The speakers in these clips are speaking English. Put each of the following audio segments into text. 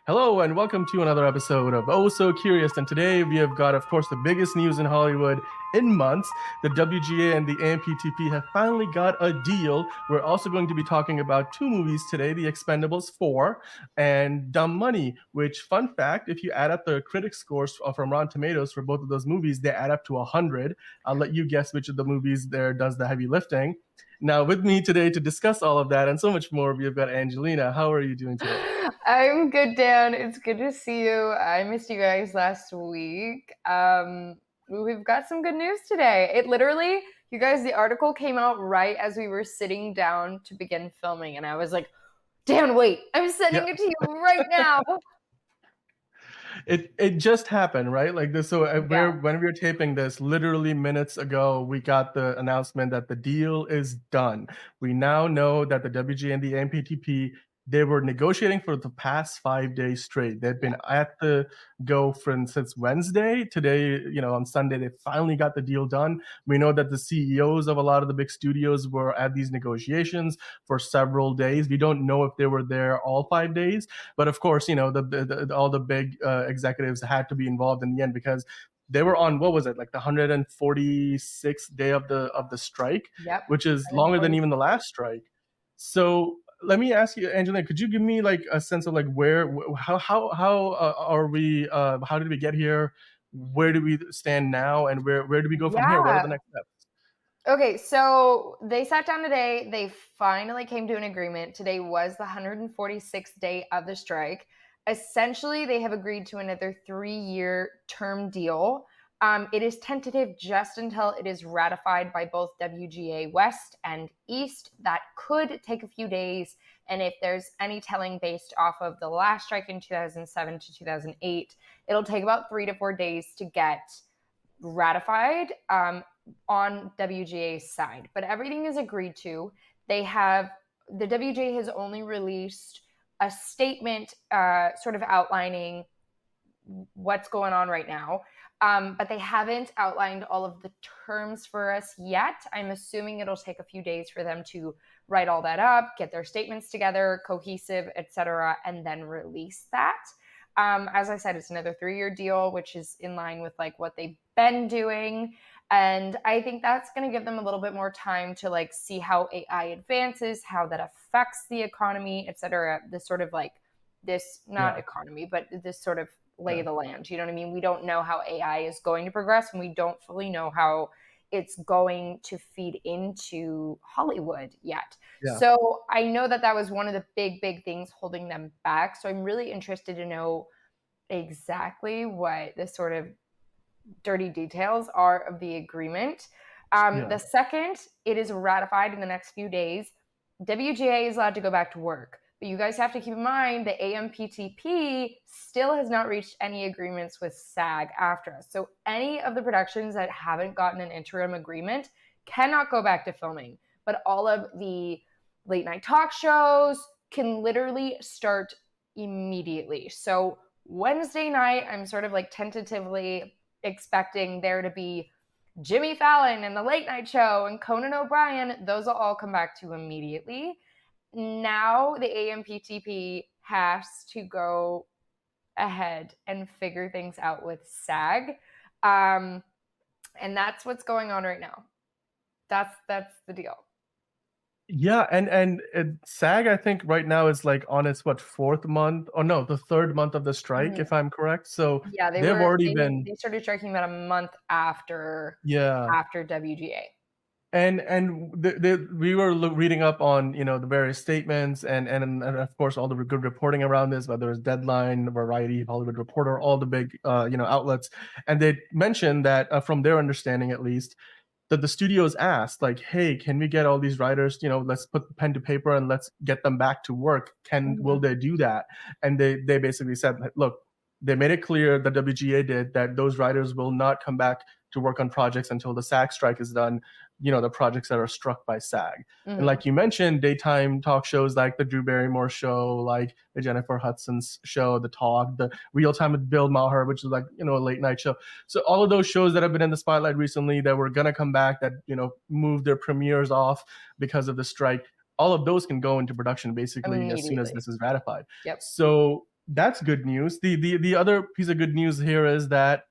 Hello and welcome to another episode of Oh So Curious. And today we have got, of course, the biggest news in Hollywood in months. The WGA and the AMPTP have finally got a deal. We're also going to be talking about two movies today, The Expendables 4 and Dumb Money, which, fun fact, if you add up the critic scores from Rotten Tomatoes for both of those movies, they add up to 100. I'll let you guess which of the movies there does the heavy lifting. Now, with me today to discuss all of that and so much more, we've got Angelina. How are you doing today? I'm good, Dan. It's good to see you. I missed you guys last week. We've got some good news today. It literally, you guys, the article came out right as we were sitting down to begin filming, and I was like, Dan, wait, I'm sending it to you right now. It just happened, right? Like this. So Yeah. when we were taping this, literally minutes ago, we got the announcement that the deal is done. We now know that the WG and the MPTP, they were negotiating for the past 5 days straight. They've been at the go since Wednesday. Today, on Sunday, they finally got the deal done. We know that the CEOs of a lot of the big studios were at these negotiations for several days. We don't know if they were there all 5 days, but of course, all the big executives had to be involved in the end because they were on, what was it, like the 146th day of the strike, Yep. which is longer than even the last strike. So let me ask you, Angelina, could you give me like a sense of like how did we get here? Where do we stand now, and where do we go from here? What are the Yeah. next steps? Okay, so they sat down today. They finally came to an agreement. Today was the 146th day of the strike. Essentially, they have agreed to another 3-year term deal. It is tentative just until it is ratified by both WGA West and East. That could take a few days. And if there's any telling based off of the last strike in 2007 to 2008, it'll take about 3 to 4 days to get ratified on WGA's side. But everything is agreed to. The WGA has only released a statement sort of outlining what's going on right now. But they haven't outlined all of the terms for us yet. I'm assuming it'll take a few days for them to write all that up, get their statements together, cohesive, etc., and then release that. As I said, it's another 3-year deal, which is in line with like what they've been doing. And I think that's going to give them a little bit more time to like see how AI advances, how that affects the economy, etc. This sort of like economy, but this sort of lay of the land. You know what I mean? We don't know how AI is going to progress, and we don't fully know how it's going to feed into Hollywood yet. Yeah. So I know that was one of the big things holding them back. So I'm really interested to know exactly what the sort of dirty details are of the agreement. The second it is ratified in the next few days, WGA is allowed to go back to work. But you guys have to keep in mind the AMPTP still has not reached any agreements with SAG-AFTRA. So any of the productions that haven't gotten an interim agreement cannot go back to filming. But all of the late night talk shows can literally start immediately. So Wednesday night, I'm sort of like tentatively expecting there to be Jimmy Fallon and the Late Night Show and Conan O'Brien. Those will all come back to immediately. Now the AMPTP has to go ahead and figure things out with SAG. And that's what's going on right now. That's the deal. Yeah, and SAG, I think right now is like on its fourth month, or no, the third month of the strike, if I'm correct. So yeah, they started striking about a month after WGA. And we were reading up on the various statements and of course all the good reporting around this, whether it's Deadline, Variety, Hollywood Reporter, all the big outlets, and they mentioned that from their understanding at least, that the studios asked, like, hey, can we get all these writers, let's put pen to paper and let's get them back to work. Will they do that? And they basically said, look, they made it clear, the WGA did, that those writers will not come back to work on projects until the SAG strike is done, the projects that are struck by SAG. And like you mentioned, daytime talk shows like the Drew Barrymore show, like the Jennifer Hudson's show, The Talk, the Real Time with Bill Maher, which is like, a late night show. So all of those shows that have been in the spotlight recently that were going to come back, that, moved their premieres off because of the strike, all of those can go into production basically as soon as this is ratified. Yep. So that's good news. The other piece of good news here is that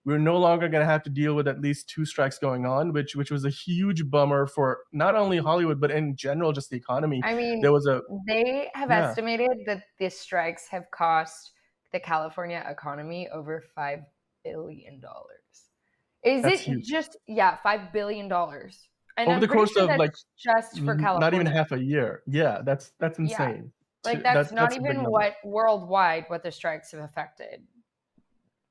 we're no longer going to have to deal with at least 2 strikes going on, which was a huge bummer for not only Hollywood but in general just the economy. I mean, There was a they have yeah, estimated that the strikes have cost the California economy over $5 billion. Is that's it huge. just, yeah, $5 billion? And Over I'm the pretty course sure of like that's just for not even California. half a year. Yeah, that's Yeah. insane. Like that's not That's a big even number. what worldwide what the strikes have affected.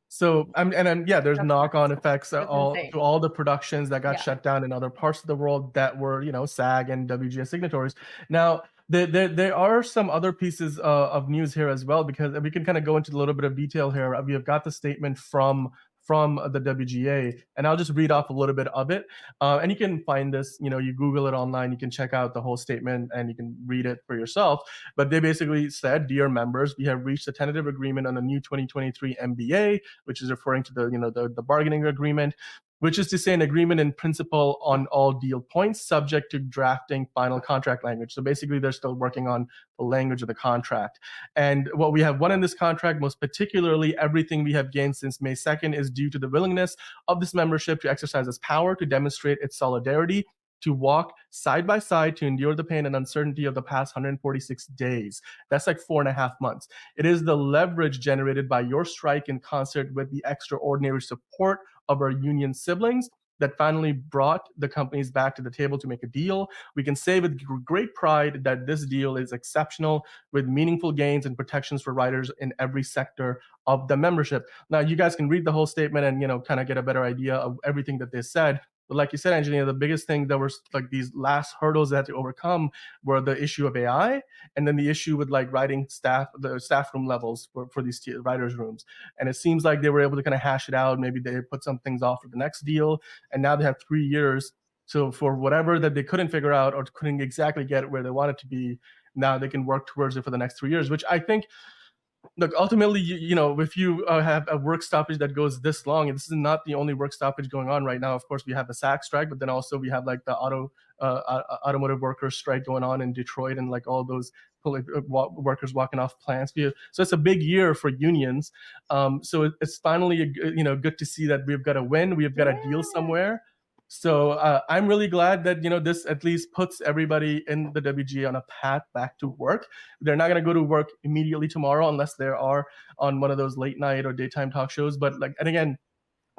So and yeah, there's That's knock-on nuts. effects That's all to insane. all the productions that got Yeah. shut down in other parts of the world that were, SAG and WGA signatories. Now, there are some other pieces of news here as well, because we can kind of go into a little bit of detail here. We have got the statement from the WGA, and I'll just read off a little bit of it. And you can find this, you Google it online, you can check out the whole statement and you can read it for yourself. But they basically said, "Dear members, we have reached a tentative agreement on the new 2023 MBA," which is referring to the bargaining agreement, which is to say an agreement in principle on all deal points, subject to drafting final contract language. So basically, they're still working on the language of the contract. And what we have won in this contract, most particularly everything we have gained since May 2nd, is due to the willingness of this membership to exercise its power, to demonstrate its solidarity, to walk side by side, to endure the pain and uncertainty of the past 146 days. That's like 4.5 months. It is the leverage generated by your strike in concert with the extraordinary support of our union siblings that finally brought the companies back to the table to make a deal. We can say with great pride that this deal is exceptional, with meaningful gains and protections for writers in every sector of the membership. Now, you guys can read the whole statement and kind of get a better idea of everything that they said. But like you said, Angelina, the biggest thing that was like these last hurdles they had to overcome were the issue of AI, and then the issue with like writing the staff room levels for these writers' rooms. And it seems like they were able to kind of hash it out. Maybe they put some things off for the next deal, and now they have 3 years. So for whatever that they couldn't figure out or couldn't exactly get where they wanted to be, now they can work towards it for the next 3 years, which I think, look, ultimately, if you have a work stoppage that goes this long, and this is not the only work stoppage going on right now. Of course, we have the SAC strike, but then also we have like the automotive workers strike going on in Detroit, and like all those workers walking off plants. So it's a big year for unions. So it's finally good to see that we've got a win, we've got a deal Yeah. somewhere. So I'm really glad that this at least puts everybody in the WGA on a path back to work. They're not going to go to work immediately tomorrow unless they are on one of those late night or daytime talk shows. But and again,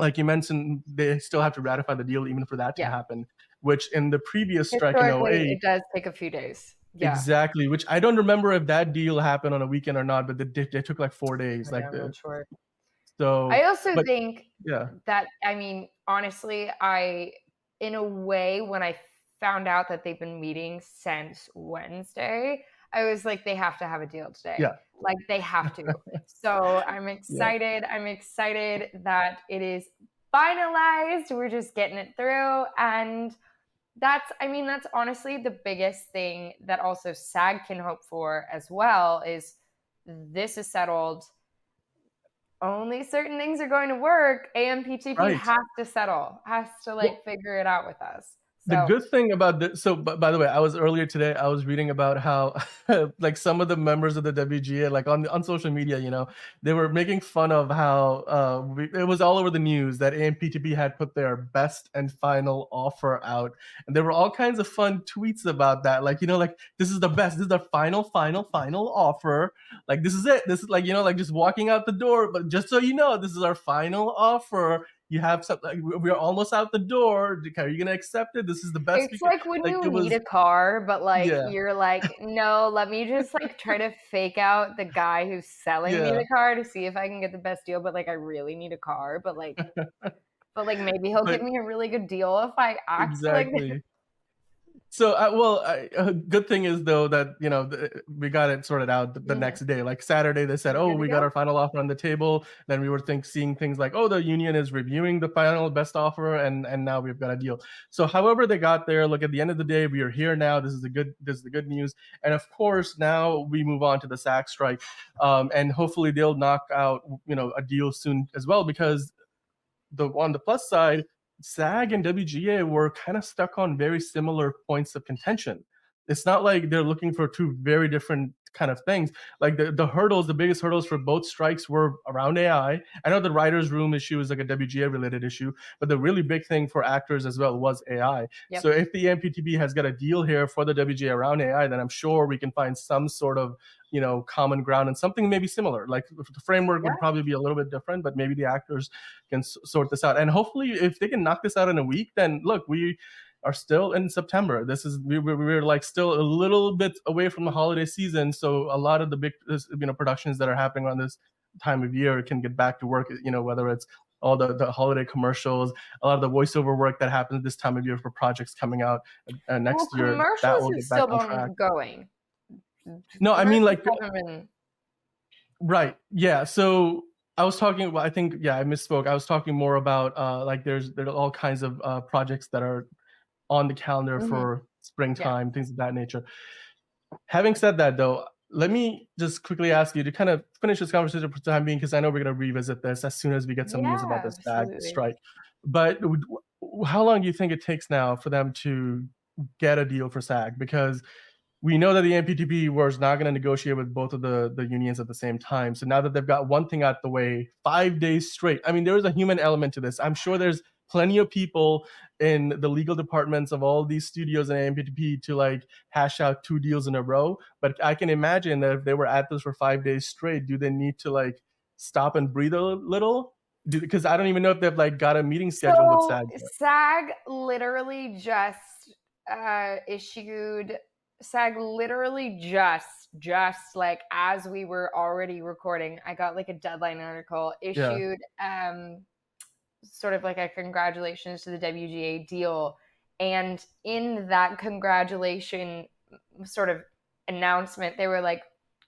like you mentioned, they still have to ratify the deal even for that to Yeah. happen, which in the previous strike in Historically, 08, it does take a few days. Yeah. exactly, which I don't remember if that deal happened on a weekend or not, but they took like 4 days. Yeah, I'm not sure. I So, also but think yeah, that, I mean, honestly, in a way, when I found out that they've been meeting since Wednesday, I was like, they have to have a deal today. yeah, Like, they have to. So I'm yeah, excited. I'm excited that it is finalized. We're just getting it through. And that's honestly the biggest thing that also SAG can hope for as well is this is settled. Only certain things are going to work. AMPTP right. has to settle, has to Well, like figure it out with us. the So good thing about this, so by the way, I was earlier today, I was reading about how like some of the members of the WGA, like on social media, they were making fun of how it was all over the news that AMPTP had put their best and final offer out, and there were all kinds of fun tweets about that, like like this is the best, this is the final offer, like this is it, this is like like just walking out the door, but just so you know, this is our final offer. You have something, like, we're almost out the door. Are you gonna accept it? This is the best we it's can. like when Like you it need was, a car, but like yeah, you're like, no, let me just like try to fake out the guy who's selling me yeah, the car to see if I can get the best deal. But like I really need a car, but like maybe he'll give but me a really good deal if I act like exactly. So, a good thing is though that we got it sorted out the Mhm. next day. Like Saturday, they said, We're "Oh, good to we got go. our final offer on the table." Then we were seeing things like, "Oh, the union is reviewing the final best offer," and now we've got a deal. So, however they got there, look, at the end of the day, we are here now. This is the good news. And of course, now we move on to the SAC strike, and hopefully they'll knock out a deal soon as well, because on the plus side, SAG and WGA were kind of stuck on very similar points of contention. It's not like they're looking for two very different kind of things. Like the hurdles, the biggest hurdles for both strikes were around AI. I know the writers' room issue is like a WGA related issue, but the really big thing for actors as well was AI. Yep. So if the AMPTP has got a deal here for the WGA around AI, then I'm sure we can find some sort of common ground and something maybe similar. Like the framework would probably be a little bit different, but maybe the actors can sort this out. And hopefully, if they can knock this out in a week, then look, we are still in September. This is we're like still a little bit away from the holiday season, so a lot of the big productions that are happening on this time of year can get back to work. Whether it's all the holiday commercials, a lot of the voiceover work that happens this time of year for projects coming out next year, that will get back on track. Going. No, I mean like been... right, yeah. So I was talking about, I think, yeah, I misspoke. I was talking more about like there are all kinds of projects that are on the calendar for springtime, things of that nature. Having said that, though, let me just quickly ask you to kind of finish this conversation for the time being, because I know we're going to revisit this as soon as we get some news about this SAG strike. But how long do you think it takes now for them to get a deal for SAG? Because we know that the AMPTP was not going to negotiate with both of the unions at the same time. So now that they've got one thing out the way, 5 days straight, I mean, there is a human element to this. I'm sure there's plenty of people in the legal departments of all these studios and AMPTP to like hash out 2 deals in a row. But I can imagine that if they were at this for 5 days straight, do they need to like stop and breathe a little? Because I don't even know if they've like got a meeting scheduled with SAG. SAG literally just issued. SAG literally just like as we were already recording, I got like a deadline article issued, sort of like a congratulations to the WGA deal. And in that congratulation sort of announcement, they were like,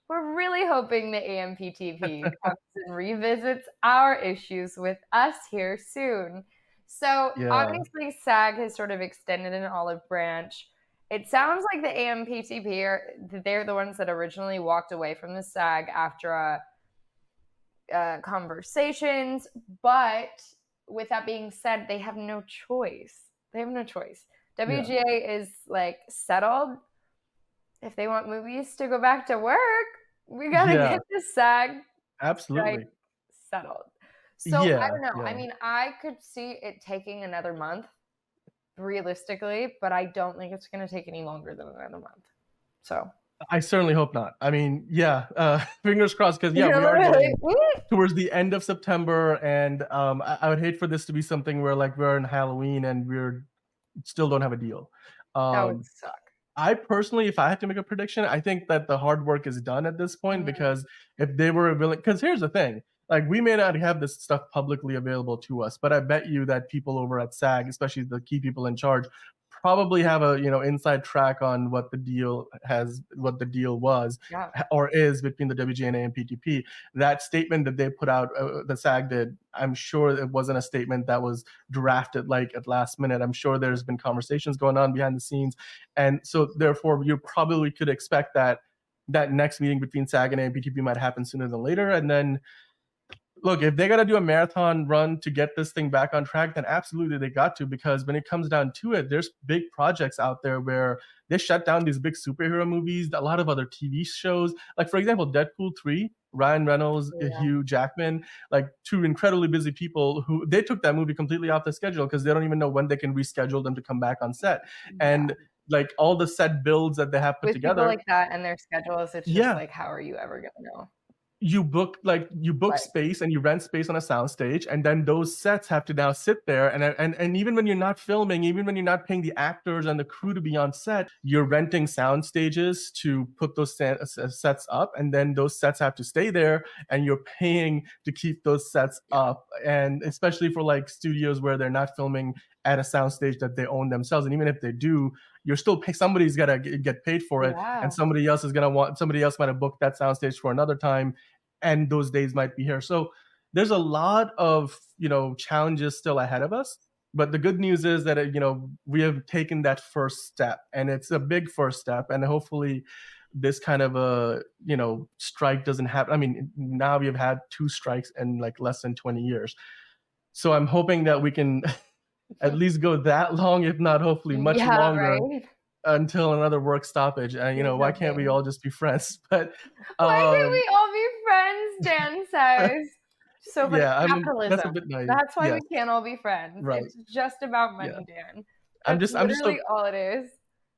we're really hoping the AMPTP comes and revisits our issues with us here soon. So obviously SAG has sort of extended an olive branch. It sounds like the AMPTP they're the ones that originally walked away from the SAG after conversations, but with that being said, they have no choice. WGA is like settled. If they want movies to go back to work, we gotta get the SAG absolutely settled. So I don't know. I mean, I could see it taking another month, realistically, but I don't think it's going to take any longer than another month. So I certainly hope not. I mean, fingers crossed, because we are getting towards the end of September, and I would hate for this to be something where like we're in Halloween and we're still don't have a deal. That would suck. I personally, if I had to make a prediction, I think that the hard work is done at this point, because if they were willing, because here's the thing, like we may not have this stuff publicly available to us, but I bet you that people over at SAG, especially the key people in charge, probably have a inside track on what the deal was or is between the WGA and AMPTP. That statement that they put out, the SAG did, I'm sure it wasn't a statement that was drafted like at last minute. I'm sure there's been conversations going on behind the scenes, and so therefore you probably could expect that next meeting between SAG and AMPTP might happen sooner than later. And then look, if they got to do a marathon run to get this thing back on track, then absolutely they got to, because when it comes down to it, there's big projects out there where they shut down these big superhero movies, a lot of other TV shows. Like, for example, Deadpool 3, Ryan Reynolds, Hugh Jackman, like 2 incredibly busy people who they took that movie completely off the schedule because they don't even know when they can reschedule them to come back on set. And like all the set builds that they have put together. People like that and their schedules, it's just like, how are you ever going to know? You book space and you rent space on a soundstage, and then those sets have to now sit there, and even when you're not filming, even when you're not paying the actors and the crew to be on set, you're renting sound stages to put those sets up, and then those sets have to stay there, and you're paying to keep those sets up. And especially for like studios where they're not filming at a soundstage that they own themselves, and even if they do, you're still somebody's got to get paid for it, and somebody else might have booked that soundstage for another time, and those days might be here. So there's a lot of challenges still ahead of us. But the good news is that we have taken that first step, and it's a big first step, and hopefully this kind of a strike doesn't happen. I mean, now we have had 2 strikes in like less than 20 years. So I'm hoping that we can at least go that long, if not hopefully much longer. until another work stoppage. And why can't we Deserving. all just be friends? But Why can't um, we all be friends? Dan says. So funny. yeah, that's a Capitalism. bit naive. That's why we Yes, can't all be friends. right. It's just about Yeah, money, Dan. I'm That's just literally so all it is.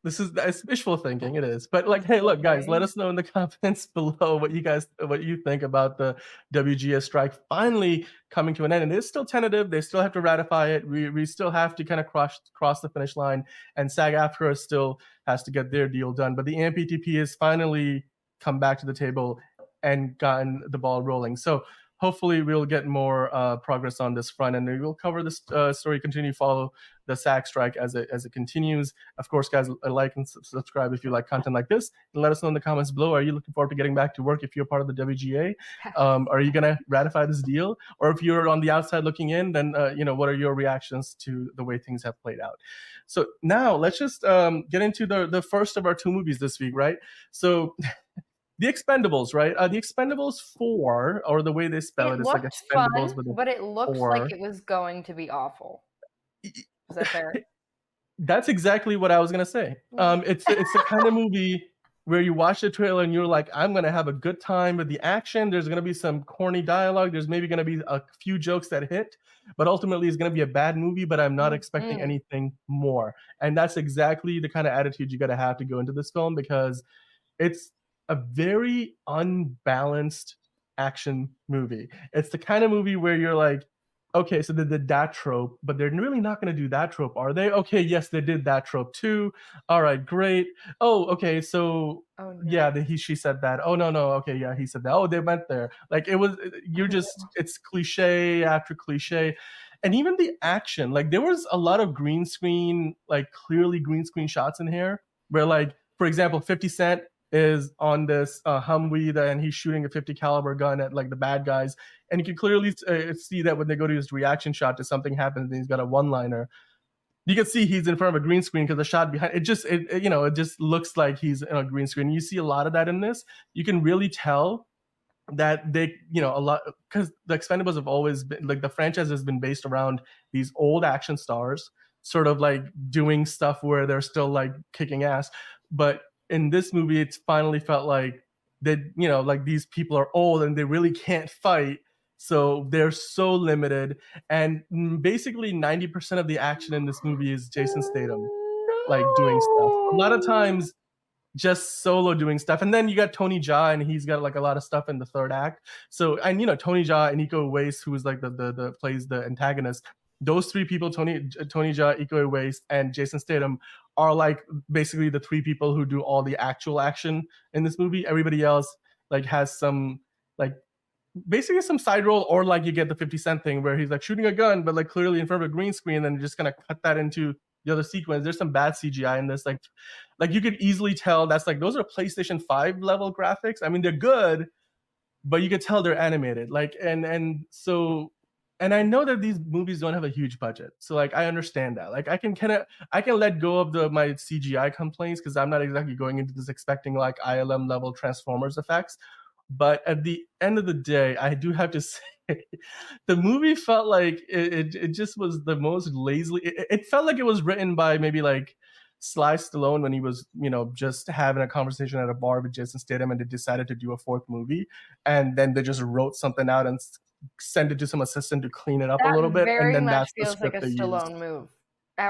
this is it's wishful thinking. It is, but like, It's hey, so look, guys, let funny. us know in the comments below what you think about the WGS strike finally coming to an end. And it's still tentative; they still have to ratify it. We still have to kind of cross the finish line, and SAG-AFTRA still has to get their deal done. But the AMPTP has finally come back to the table and gotten the ball rolling. So hopefully we'll get more progress on this front, and we will cover this story, continue to follow the SAG strike as it continues. Of course, guys, like and subscribe if you like content like this, and let us know in the comments below. Are you looking forward to getting back to work if you're part of the WGA? Are you gonna ratify this deal, or if you're on the outside looking in, then what are your reactions to the way things have played out? So now let's just get into the first of our two movies this week, right? So the Expendables, right? The Expendables 4, or the way they spell It it, it's like looked fun, Expendables with a but it looked like 4. it was going to be awful. Is that fair? That's exactly what I was gonna say. Mm. It's the kind of movie where you watch the trailer and you're like, I'm gonna have a good time with the action. There's gonna be some corny dialogue. There's maybe gonna be a few jokes that hit, but ultimately it's gonna be a bad movie. But I'm not expecting Mhm. anything more. And that's exactly the kind of attitude you gotta have to go into this film, because it's a very unbalanced action movie. It's the kind of movie where you're like, okay, so they did that trope, but they're really not going to do that trope, are they? Okay, yes, they did that trope too. All right, great. Oh, okay, so Oh no. yeah, she said that. Oh no, no, okay, yeah, he said that. Oh, they went there. Like it was, you're Oh just, no. it's cliche after cliche. And even the action, like there was a lot of green screen, like clearly green screen shots in here, where like, for example, 50 Cent is on this Humvee, and he's shooting a 50 caliber gun at like the bad guys, and you can clearly see that when they go to his reaction shot to something happens and he's got a one liner, you can see he's in front of a green screen because the shot behind it just it just looks like he's in a green screen. You see a lot of that in this. You can really tell that they a lot, because the Expendables have always been like, the franchise has been based around these old action stars sort of like doing stuff where they're still like kicking ass. But in this movie it's finally felt like that like these people are old and they really can't fight, so they're so limited. And basically 90% of the action in this movie is Jason Statham like doing stuff a lot of No. times, just solo doing stuff. And then you got Tony Jaa, and he's got like a lot of stuff in the third act. So, and Tony Jaa and Iko Uwais, who is like the plays the antagonist. Those three people, Tony Jaa, Iko Uwais, and Jason Statham, are like basically the three people who do all the actual action in this movie. Everybody else like has some like basically some side role, or like you get the 50 Cent thing where he's like shooting a gun, but like clearly in front of a green screen, and then you're just gonna cut that into the other sequence. There's some bad CGI in this, like you could easily tell that's like those are PlayStation 5 level graphics. I mean, they're good, but you could tell they're animated. Like so and I know that these movies don't have a huge budget, so like I understand that. Like I can let go of my CGI complaints, because I'm not exactly going into this expecting like ILM level Transformers effects. But at the end of the day, I do have to say, the movie felt like it just was the most lazily. It felt like it was written by maybe like Sly Stallone when he was, just having a conversation at a bar with Jason Statham, and they decided to do a fourth movie, and then they just wrote something out and sent it to some assistant to clean it up a little That bit, and very then much that's the feels like script a they used. Stallone move.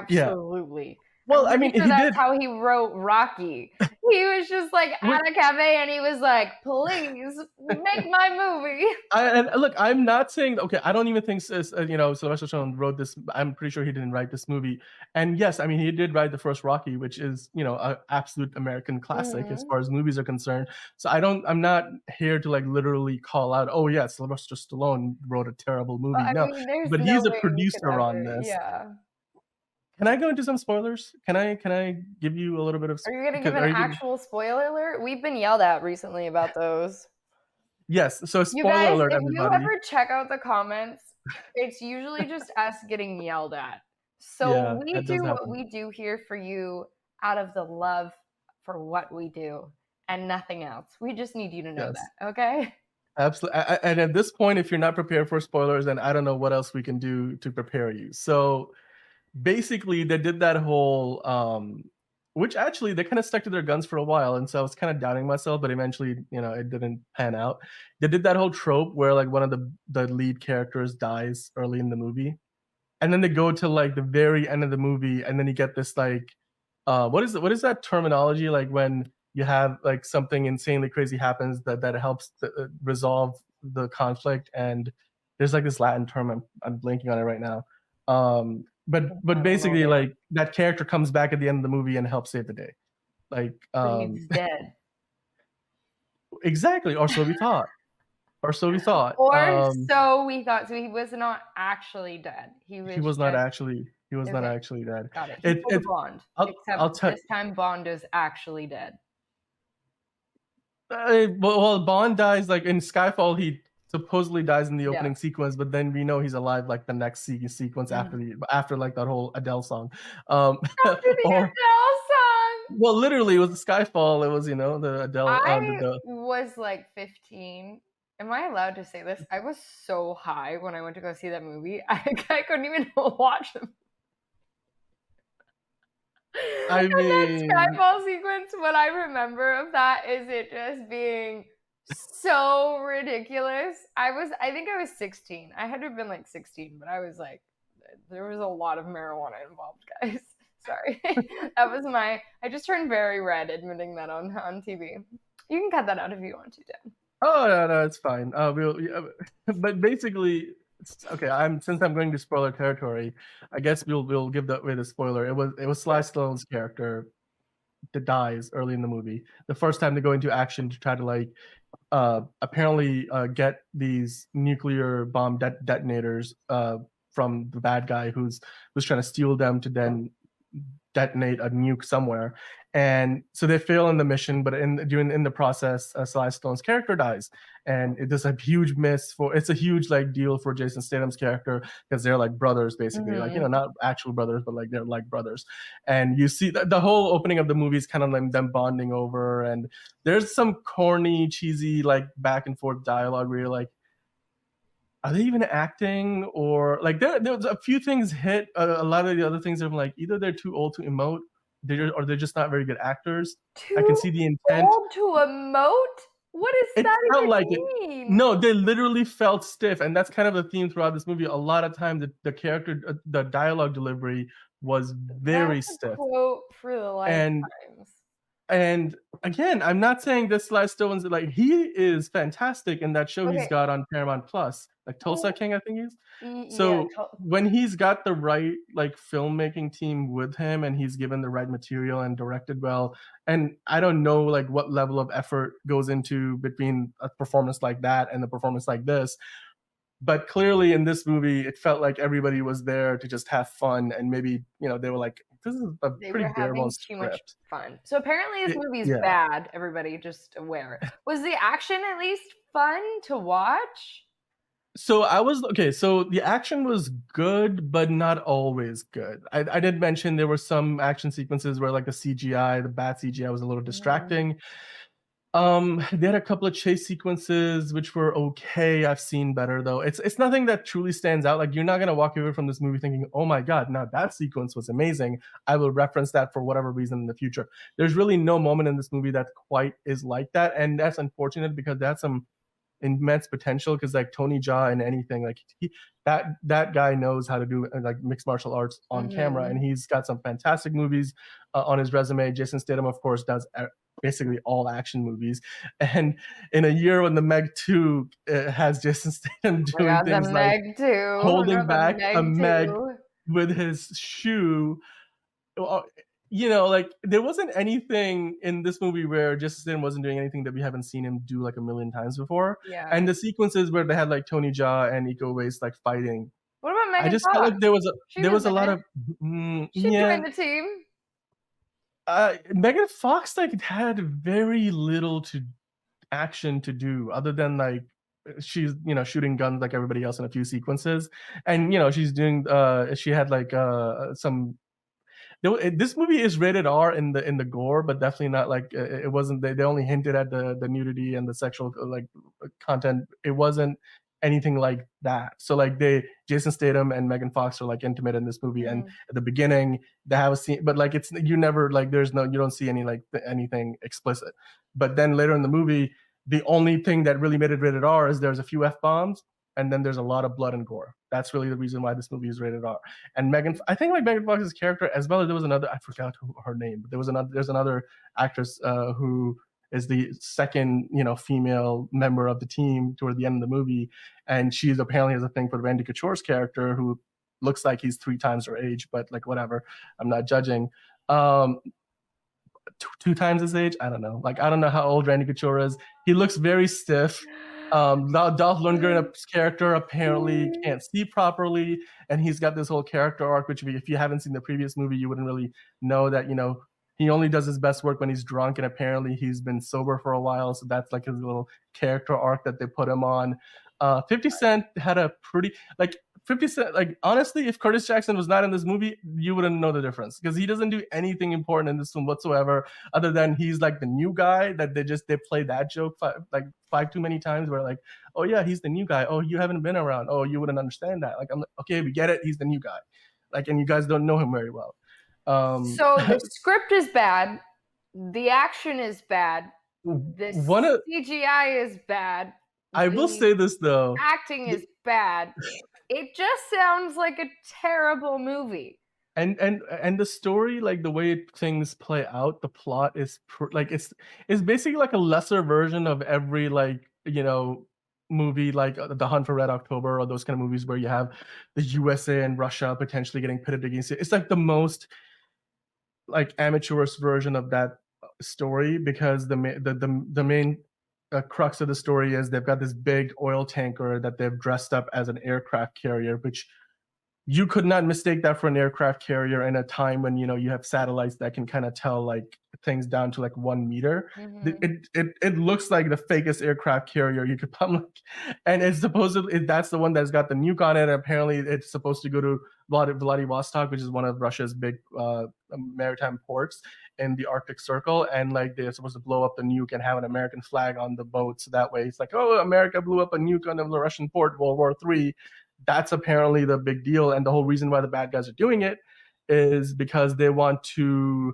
Yeah. Absolutely. Well, I'm I pretty mean, sure he that's did. how he wrote Rocky. He was just like at a cafe and he was like, "Please make my movie." And look, I'm not saying, okay, I don't even think Sylvester Stallone wrote this. I'm pretty sure he didn't write this movie. And yes, I mean, he did write the first Rocky, which is an absolute American classic as Mhm. far as movies are concerned. So I'm not here to like literally call out, oh yeah, Sylvester Stallone wrote a terrible movie. I No, mean, there's but no he's a way you could producer on ever, this. yeah. Can I go into some spoilers? Can I give you a little bit of? Are you gonna give Because an are you? actual spoiler alert? We've been yelled at recently about those. Yes. So You spoiler guys, alert, if you everybody. ever check out the comments, it's usually just us getting yelled at. So Yeah, we that does do what happen. we do here for you out of the love for what we do and nothing else. We just need you to know Yes. that, okay? Absolutely. And at this point, if you're not prepared for spoilers, then I don't know what else we can do to prepare you. So basically, they did that whole which actually they kind of stuck to their guns for a while, and so I was kind of doubting myself, but eventually, it didn't pan out. They did that whole trope where like one of the lead characters dies early in the movie, and then they go to like the very end of the movie, and then you get this like, what is that terminology, like when you have like something insanely crazy happens that helps resolve the conflict, and there's like this Latin term, I'm blanking on it right now. But basically like that character comes back at the end of the movie and helps save the day, like But he's dead. exactly, or so we thought. Or so we thought. Or so we thought. So he was not actually dead. He was Not just actually. He was not okay. actually dead. Got it. He pulled a Bond. I'll Except tell. this time Bond is actually dead. Well, Bond dies like in Skyfall. He supposedly dies in the opening sequence, but then we know he's alive like the next sequence after like that whole Adele song. After the Adele song. Well, literally, it was the Skyfall. It was the Adele. I was like 15. Am I allowed to say this? I was so high when I went to go see that movie. I couldn't even watch them. I mean, that Skyfall sequence, what I remember of that is it just being so ridiculous. I think I was 16. I had to have been like 16, but I was like, there was a lot of marijuana involved, guys. Sorry. I just turned very red admitting that on TV. You can cut that out if you want to, Dan. Oh no, it's fine. But basically, okay. Since I'm going to spoiler territory, I guess we'll give away the spoiler. It was Sly Stallone's character that dies early in the movie. The first time they go into action to try to like apparently get these nuclear bomb detonators from the bad guy who's trying to steal them to then detonate a nuke somewhere. And so they fail in the mission, but in the process, Sly Stallone's character dies, and it is a huge it's a huge like deal for Jason Statham's character because they're like brothers basically, like not actual brothers, but like they're like brothers. And you see the whole opening of the movie is kind of like them bonding over, and there's some corny, cheesy like back and forth dialogue where you're like, are they even acting? Or like there's a few things hit. A lot of the other things are like either they're too old to emote, or they're just not very good actors. I can see the intent. Old to emote? What does that even mean? No, they literally felt stiff, and that's kind of the theme throughout this movie. A lot of times, the character, the dialogue delivery was very stiff. Quote for the lifetimes. And again, I'm not saying this Sly Stallone's like he is fantastic in that show he's got on Paramount Plus, like Tulsa King, I think he's. So when he's got the right like filmmaking team with him, and he's given the right material and directed well, and I don't know like what level of effort goes into between a performance like that and a performance like this. But clearly in this movie, it felt like everybody was there to just have fun, and maybe they were like, "This is a pretty bare bones script." Too much fun. So apparently, this movie is bad. Everybody, just aware. Was the action at least fun to watch? So So the action was good, but not always good. I did mention there were some action sequences where like the bad CGI was a little distracting. They had a couple of chase sequences which were okay. I've seen better though. It's nothing that truly stands out. Like you're not gonna walk away from this movie thinking, "Oh my god, now that sequence was amazing. I will reference that for whatever reason in the future." There's really no moment in this movie that quite is like that, and that's unfortunate because that's some immense potential. Because like Tony Jaa and anything, like that guy knows how to do like mixed martial arts on camera, and he's got some fantastic movies on his resume. Jason Statham, of course, does basically all action movies, and in a year when the Meg 2 has Jason Statham doing things like holding back a Meg with his shoe, like there wasn't anything in this movie where Jason Statham wasn't doing anything that we haven't seen him do like a million times before. And the sequences where they had like Tony Jaa and Iko Uwais like fighting, what about Megan I just Fox? felt like there was a lot of she joined the team. Megan Fox like had very little action to do other than like she's shooting guns like everybody else in a few sequences, and she's doing she had like some. This movie is rated R in the gore, but definitely not like it wasn't. They only hinted at the nudity and the sexual like content. It wasn't anything like that. So like Jason Statham and Megan Fox are like intimate in this movie, and Mhm. at the beginning they have a scene, but like it's you never like there's no you don't see any like anything explicit. But then later in the movie, the only thing that really made it rated R is there's a few F-bombs and then there's a lot of blood and gore. That's really the reason why this movie is rated R. And I think like Megan Fox's character, as well as there was another, I forgot her name, but there's another actress who is the second, female member of the team toward the end of the movie, and she's apparently has a thing for Randy Couture's character, who looks like he's 3 times her age, but like whatever, I'm not judging. Um, 2 times his age. I don't know. Like I don't know how old Randy Couture is. He looks very stiff. Dolph Lundgren's character apparently can't see properly, and he's got this whole character arc, which if you haven't seen the previous movie, you wouldn't really know that. He only does his best work when he's drunk, and apparently he's been sober for a while, so that's like his little character arc that they put him on. 50 Cent had a pretty like 50 Cent, like honestly, if Curtis Jackson was not in this movie, you wouldn't know the difference because he doesn't do anything important in this film whatsoever, other than he's like the new guy that they play that joke five too many times where like, oh yeah, he's the new guy. Oh, you haven't been around. Oh, you wouldn't understand that. Like I'm like, okay, we get it. He's the new guy. Like, and you guys don't know him very well. So the script is bad. The action is bad. The CGI is bad. I will say this though. Acting is bad. It just sounds like a terrible movie. And the story, like the way things play out, the plot is like it's basically like a lesser version of every movie like The Hunt for Red October or those kind of movies where you have the USA and Russia potentially getting pitted against it. It's like the most like amateurish version of that story, because the main crux of the story is they've got this big oil tanker that they've dressed up as an aircraft carrier, which you could not mistake that for an aircraft carrier in a time when you have satellites that can kind of tell like things down to like 1 meter. It looks like the fakest aircraft carrier you could probably, and it's supposedly that's the one that's got the nuke on it. And apparently it's supposed to go to Vladivostok, which is one of Russia's big maritime ports in the Arctic Circle, and like they're supposed to blow up the nuke and have an American flag on the boat, so that way it's like, oh, America blew up a nuke on the Russian port, World War III. That's apparently the big deal, and the whole reason why the bad guys are doing it is because they want to.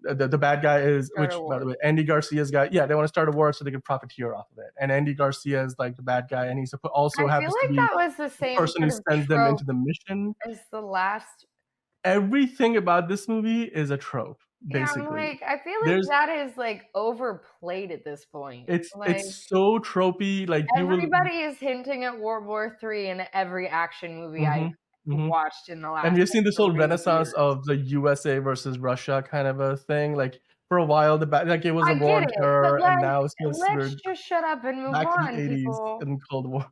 The bad guy is, which by the way, Andy Garcia's guy. Yeah, they want to start a war so they can profiteer off of it. And Andy Garcia is like the bad guy, and he's also happens to be that was the same person who sends them into the mission. As the last. Everything about this movie is a trope. Basically, yeah, I'm like, I feel like that is like overplayed at this point. It's like, so tropey. Like everybody is hinting at World War III in every action movie I watched in the last. And we've seen this whole renaissance of the USA versus Russia kind of a thing. Like for a while, it was a war on terror, and now it's let's just shut up and move back on. To the 80s in Cold War.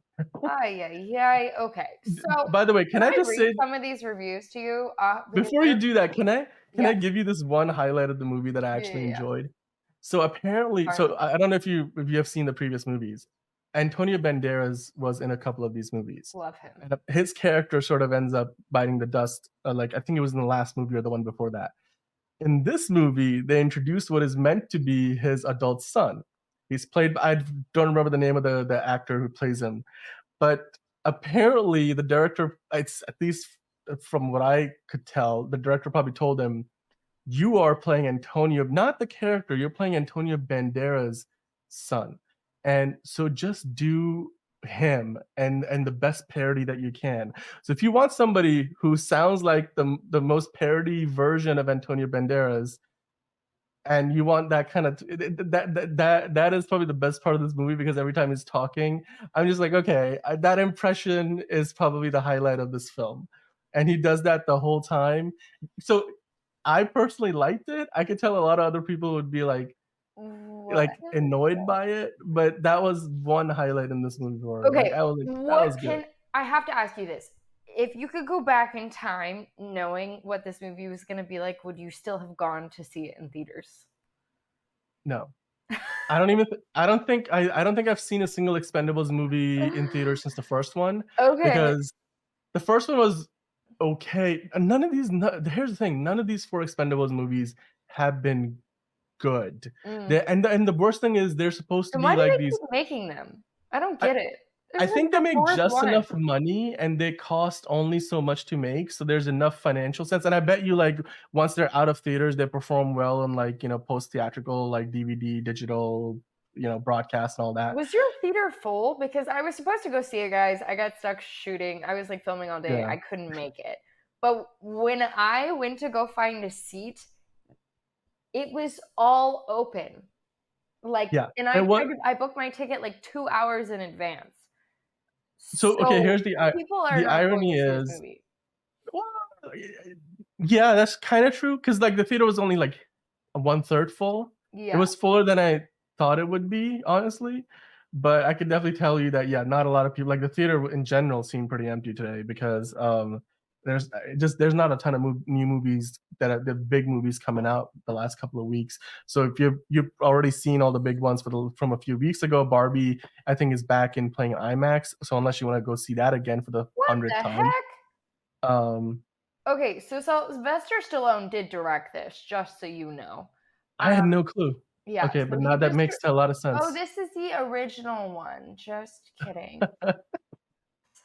Yeah. Okay. So, by the way, can I just say some of these reviews to you? Before you do that, can I give you this one highlight of the movie that I actually enjoyed? So apparently, I don't know if you have seen the previous movies. Antonio Banderas was in a couple of these movies. Love him. And his character sort of ends up biting the dust. Like I think it was in the last movie or the one before that. In this movie, they introduced what is meant to be his adult son. He's played. I don't remember the name of the actor who plays him, but apparently the director, it's at least from what I could tell, the director probably told him, you are playing Antonio, not the character, you're playing Antonio Banderas' son. And so just do him and the best parody that you can. So if you want somebody who sounds like the most parody version of Antonio Banderas, and you want that kind of that is probably the best part of this movie, because every time he's talking, I'm just like, okay, that impression is probably the highlight of this film, and he does that the whole time. So I personally liked it. I could tell a lot of other people would be like annoyed by it, but that was one highlight in this movie for me. Okay, that was good. I have to ask you this. If you could go back in time knowing what this movie was going to be like, would you still have gone to see it in theaters? No. I don't think I've seen a single Expendables movie in theaters since the first one. Okay. Because the first one was okay. Here's the thing, none of these 4 Expendables movies have been good. And the worst thing is they're supposed to be like these. Why do they keep making them? I don't get it. I This is think they the make fourth just one. enough money and they cost only so much to make, so there's enough financial sense. And I bet you, like, once they're out of theaters, they perform well on, like, post theatrical, like DVD, digital, broadcast and all that. Was your theater full? Because I was supposed to go see it, guys. I got stuck shooting. I was like filming all day. Yeah, I couldn't make it. But when I went to go find a seat, it was all open. Like, yeah. and And what I booked my ticket like 2 hours in advance. so okay, So here's people are the not going irony to see this is, movie. well, yeah, that's kind of true because, like, the theater was only like one third full. It Yeah. was fuller than I thought it would be, honestly. But I could definitely tell you that, yeah, not a lot of people, like, the theater in general seemed pretty empty today because there's not a ton of new movies that are the big movies coming out the last couple of weeks. So if you've already seen all the big ones from a few weeks ago, Barbie I think is back in playing IMAX. So unless you want to go see that again for the What 100th the time, heck? um, Okay, so Sylvester Stallone did direct this, just so you know. I had no clue. Yeah, Okay, so but he now that just makes a lot of oh, sense. this is the original one. Just kidding.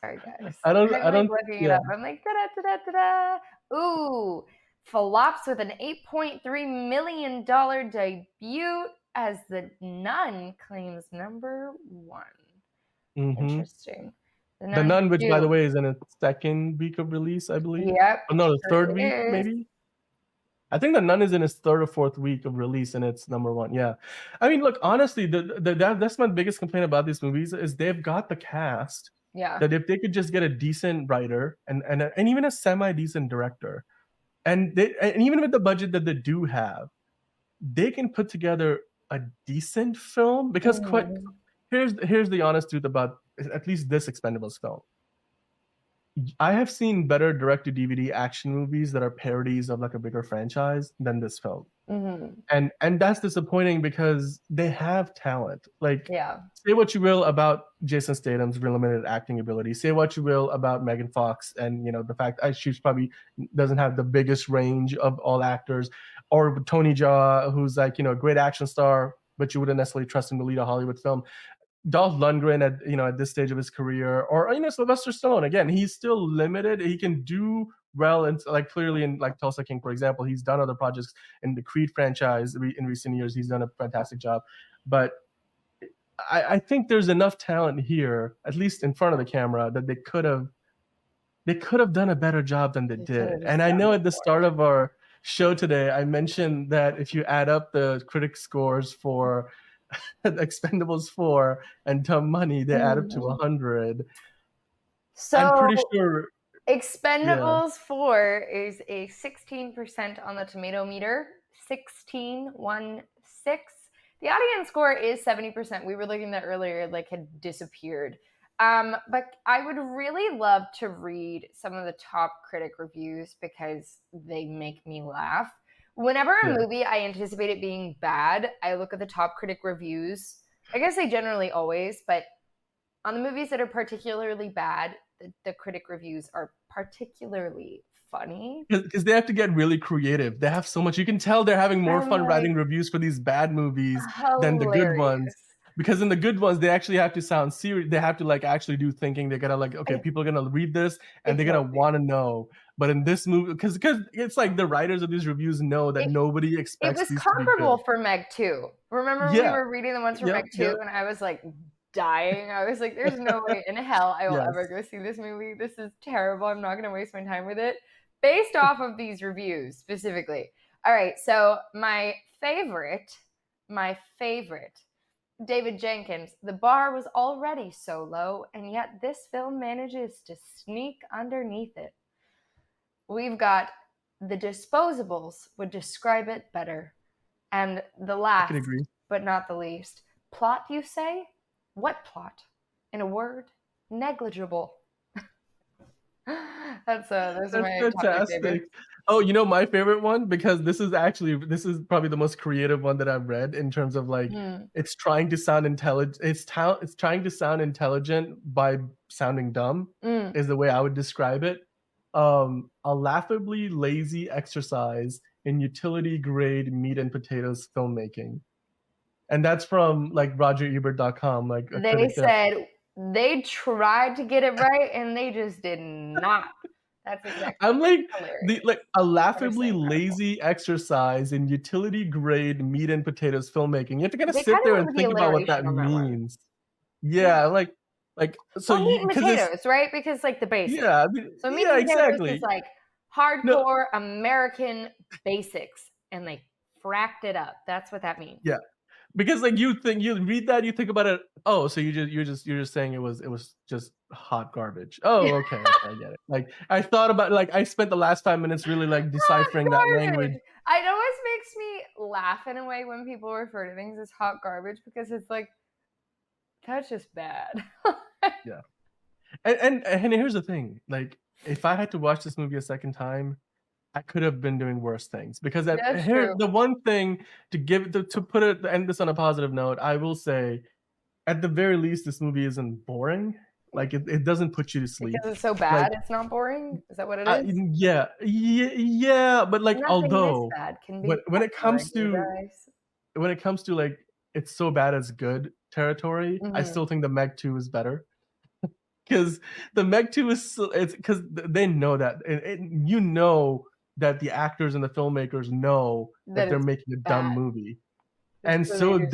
Sorry, guys. I'm I like don't looking it yeah. up. I'm like, da da da da da da. Ooh, flops with an $8.3 million debut as The Nun claims number one. Mhm. Interesting. The The Nun Nun, which, by the 2. way, is in its second week of release, I believe. Yep, Oh, no, the third sure week, is. maybe? I think The Nun is in its third or fourth week of release, and it's number one. Yeah, I mean, look, honestly, that's my biggest complaint about these movies is they've got the cast Yeah. that if they could just get a decent writer and even a semi decent director, and even with the budget that they do have, they can put together a decent film. Because quite Mhm. here's the honest truth about at least this Expendables film. I have seen better direct to DVD action movies that are parodies of, like, a bigger franchise than this film. Mhm. And that's disappointing because they have talent. Like, Yeah. say what you will about Jason Statham's real limited acting ability. Say what you will about Megan Fox and, the fact that she's probably doesn't have the biggest range of all actors, or Tony Jaa, who's, like, a great action star, but you wouldn't necessarily trust him to lead a Hollywood film. Dolph Lundgren at this stage of his career, or Sylvester Stallone. Again, he's still limited. He can do well, and, like, clearly in, like, Tulsa King, for example, he's done other projects in the Creed franchise in recent years. He's done a fantastic job, but I think there's enough talent here, at least in front of the camera, that they could have done a better job than they They could did. have And just I done know at the more. start of our show today, I mentioned that if you add up the critic scores for Expendables 4 and Dumb Money, they add up to Mhm. 100. I'm So pretty sure, yeah. Expendables 4 is a 16% on the tomato meter. 1616. The audience score is 70%. We were looking at that earlier, it, like, had disappeared. But I would really love to read some of the top critic reviews because they make me laugh. Whenever a Yeah. movie I anticipate it being bad, I look at the top critic reviews. I guess they generally always, but on the movies that are particularly bad, the critic reviews are particularly funny. Because they have to get really creative. They have so much. You can tell they're having more I'm fun like, writing reviews for these bad movies than the good ones. hilarious. Because in the good ones, they actually have to sound serious. They have to, like, actually do thinking. They gotta, like, okay, I, people are gonna read this and they're gonna exactly. want to know. But in this movie, because it's like the writers of these reviews know that It, nobody it expects was these to be good. comparable for Meg 2. Remember we Yeah. were reading the ones for Yep. Meg 2 Yep. and I was like dying. I was like, there's no way in hell I will ever Yes. go see this movie. This is terrible. I'm not going to waste my time with it. Based off of these reviews specifically. All right, so my favorite, David Jenkins. The bar was already so low, and yet this film manages to sneak underneath it. We've got The Disposables would describe it better. And the I can last, agree. but not the least, plot, you say? What plot? In a word, negligible. Those are That's my top two fantastic. favorites. Oh, my favorite one, because this is probably the most creative one that I've read in terms of, like, Mm. it's trying to sound intelligent. It's trying to sound intelligent by sounding dumb, Mm. is the way I would describe it. A laughably lazy exercise in utility grade meat and potatoes filmmaking. And that's from, like, RogerEbert.com, like a They critic that said They tried to get it right, and they just did not. That's exactly I'm like hilarious. a Honestly laughably incredible. lazy exercise in utility grade meat and potatoes filmmaking. You have to kind of They kinda sit there went and with the think about what that alliteration on that one. means. Yeah. Yeah, so Well, meat you and because it's potatoes, right? Because, like, the basics. yeah, I mean, So meat yeah, and potatoes is, exactly. like, No, hardcore American basics, and they fracked it up. That's what that means. yeah. Because like you read that, you think about it, oh, so you're just saying it was just hot garbage. Oh, okay, okay, I get it. Like I thought about like I spent the last 5 minutes really like Hot deciphering that language. garbage! It always makes me laugh in a way when people refer to things as hot garbage because it's like, that's just bad. Yeah. And here's the thing, like if I had to watch this movie a second time, I could have been doing worse things because That's here true. the one thing to put it to end this on a positive note, I will say at the very least this movie isn't boring. Like it doesn't put you to sleep. Because it's so Like bad, it's not boring? Is that what it is? yeah, but like Nothing this although bad can be when that it boring, comes you to guys. like it's so bad as good territory, I Mhm. still think the Meg 2 is better. Because the Meg 2 is so, it's because they know that you know that the actors and the filmmakers know that That they're it's making a dumb bad. movie, So and they so just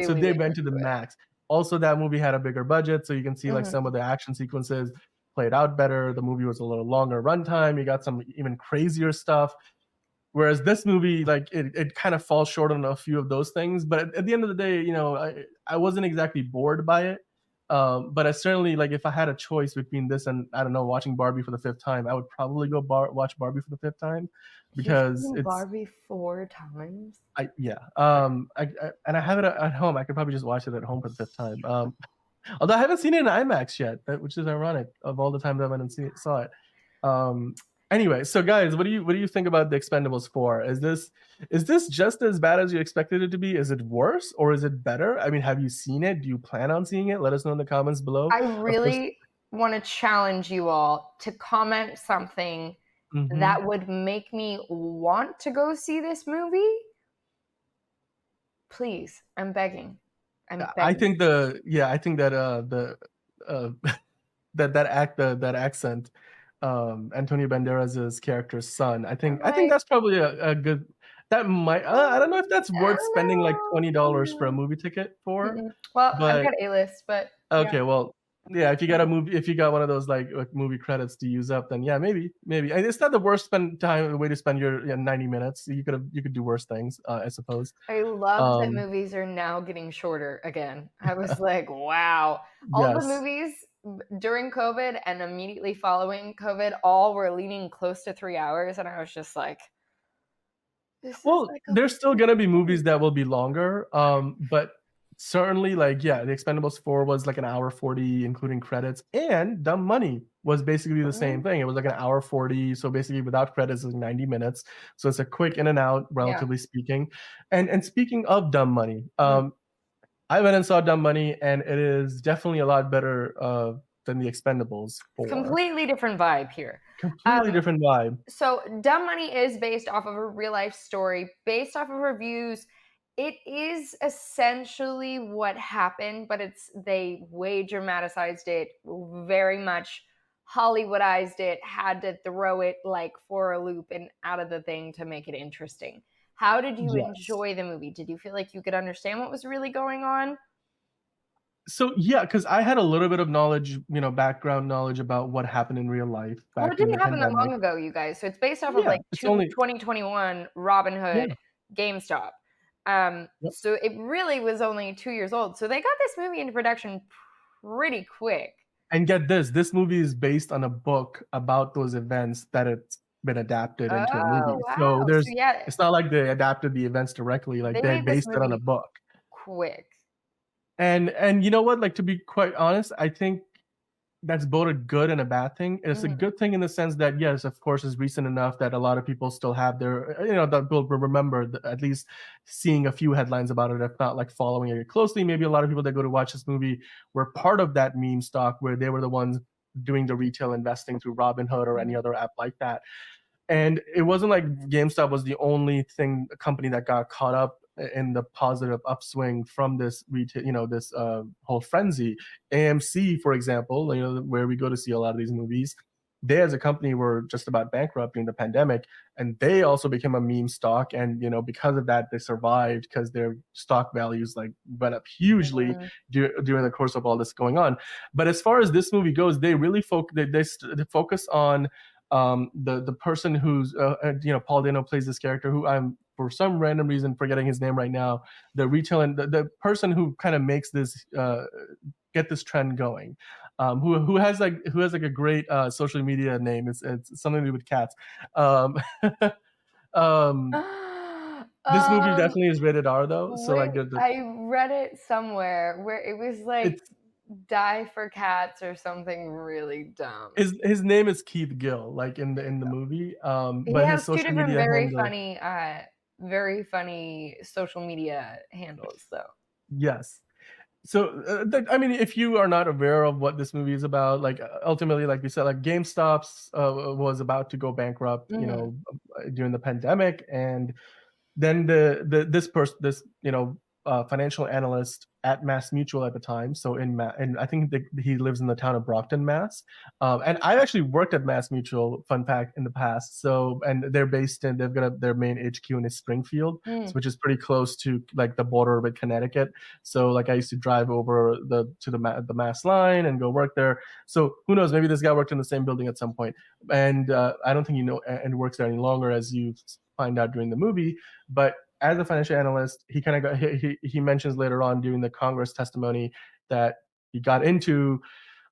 so really they lean went to the into it. max. Also, that movie had a bigger budget, so you can see like Mhm. some of the action sequences played out better. The movie was a little longer runtime. You got some even crazier stuff. Whereas this movie, like it kind of falls short on a few of those things. But at the end of the day, I wasn't exactly bored by it. But I certainly like if I had a choice between this and I don't know watching Barbie for the fifth time, I would probably go watch Barbie for the fifth time You've because seen it's Barbie 4 times? I yeah and I have it at home. I could probably just watch it at home for the fifth time. Although I haven't seen it in IMAX yet, which is ironic of all the times I went and saw it. Um, anyway, so guys, what do you think about the Expendables 4? Is this just as bad as you expected it to be? Is it worse or is it better? I mean, have you seen it? Do you plan on seeing it? Let us know in the comments below. I Of course. really wanna challenge you all to comment something Hmm. that would make me want to go see this movie. Please, I'm begging. I'm I begging. think I think that the uh that accent, Antonio Banderas's character's son. I'm I think like, that's probably a good. That might. I don't know if that's I worth don't spending like know, I don't $20 for a know. movie ticket for. Mm-mm. Well, I've But got A-list, but yeah. okay, well, yeah. If you got one of those like movie credits to use up, then yeah, maybe. And it's not the worst way to spend your 90 minutes. You could do worse things, I suppose. I love that Um, movies are now getting shorter again. I was like, wow. All the yes. movies during COVID and immediately following COVID all were leaning close to 3 hours. And I was just like, this is Well, like a there's still full gonna be movie. movies that will be longer, but certainly, like, yeah, The Expendables 4 was like an hour 40, including credits, and Dumb Money was basically the same Mhm. thing. It was like an hour 40, so basically without credits, it's like 90 minutes. So it's a quick in and out, Yeah. relatively speaking. And speaking of Dumb Money, Mhm. I went and saw Dumb Money, and it is definitely a lot better than The Expendables 4. Completely different vibe here. Completely Um, different vibe. so Dumb Money is based off of a real life story, based off of reviews. It is essentially what happened, but they way dramatized it, very much Hollywoodized it, had to throw it like for a loop and out of the thing to make it interesting. How did you Yes. enjoy the movie? Did you feel like you could understand what was really going on? So yeah, because I had a little bit of knowledge, background knowledge about what happened in real life Well, it back in the didn't happen that pandemic. long ago, you guys. So it's based off of Yeah, like it's two only 2021 Robinhood, yeah, GameStop. yep. So it really was only 2 years old. So they got this movie into production pretty quick. And get this, this movie is based on a book about those events that it's been adapted into a Oh, movie. So wow. So there's yeah, it's not like they adapted the events directly, like they they made this based it on a movie book. quick. And you know what? Like to be quite honest, I think that's both a good and a bad thing. It's a Mhm, good thing in the sense that yes, of course, it's recent enough that a lot of people still have their, that will remember at least seeing a few headlines about it, if not like following it closely. Maybe a lot of people that go to watch this movie were part of that meme stock where they were the ones doing the retail investing through Robinhood or any mhm. other app like that. And it wasn't like GameStop was the only company that got caught up in the positive upswing from this retail, this whole frenzy. AMC, for example, where we go to see a lot of these movies, they as a company were just about bankrupt during the pandemic, and they also became a meme stock. And because of that, they survived because their stock values like went up hugely during the course of all this going on. But as far as this movie goes, they really they focus on the person who's Paul Dano plays this character who I'm for some random reason forgetting his name right now. The retail and the person who kind of makes this get this trend going, who has like a great social media name. It's something to do with cats. Um, um, this movie definitely is rated R though, so like I read it somewhere where it was like it's die for cats or something really dumb. his name is Keith Gill, like in the movie. He But his has two social different media handle, very funny social media handles though. yes. So I mean, if you are not aware of what this movie is about, like ultimately, like we said, like GameStop's was about to go bankrupt, during the pandemic. And then this financial analyst at Mass Mutual at the time. So and I think he lives in the town of Brockton, Mass. And I actually worked at Mass Mutual, fun fact, in the past. So, and they've got their main HQ in Springfield, which is pretty close to like the border with Connecticut. So like I used to drive over the Mass line and go work there. So who knows, maybe this guy worked in the same building at some point. And I don't think and works there any longer, as you find out during the movie. But as a financial analyst, he kind of got he mentions later on during the Congress testimony that he got into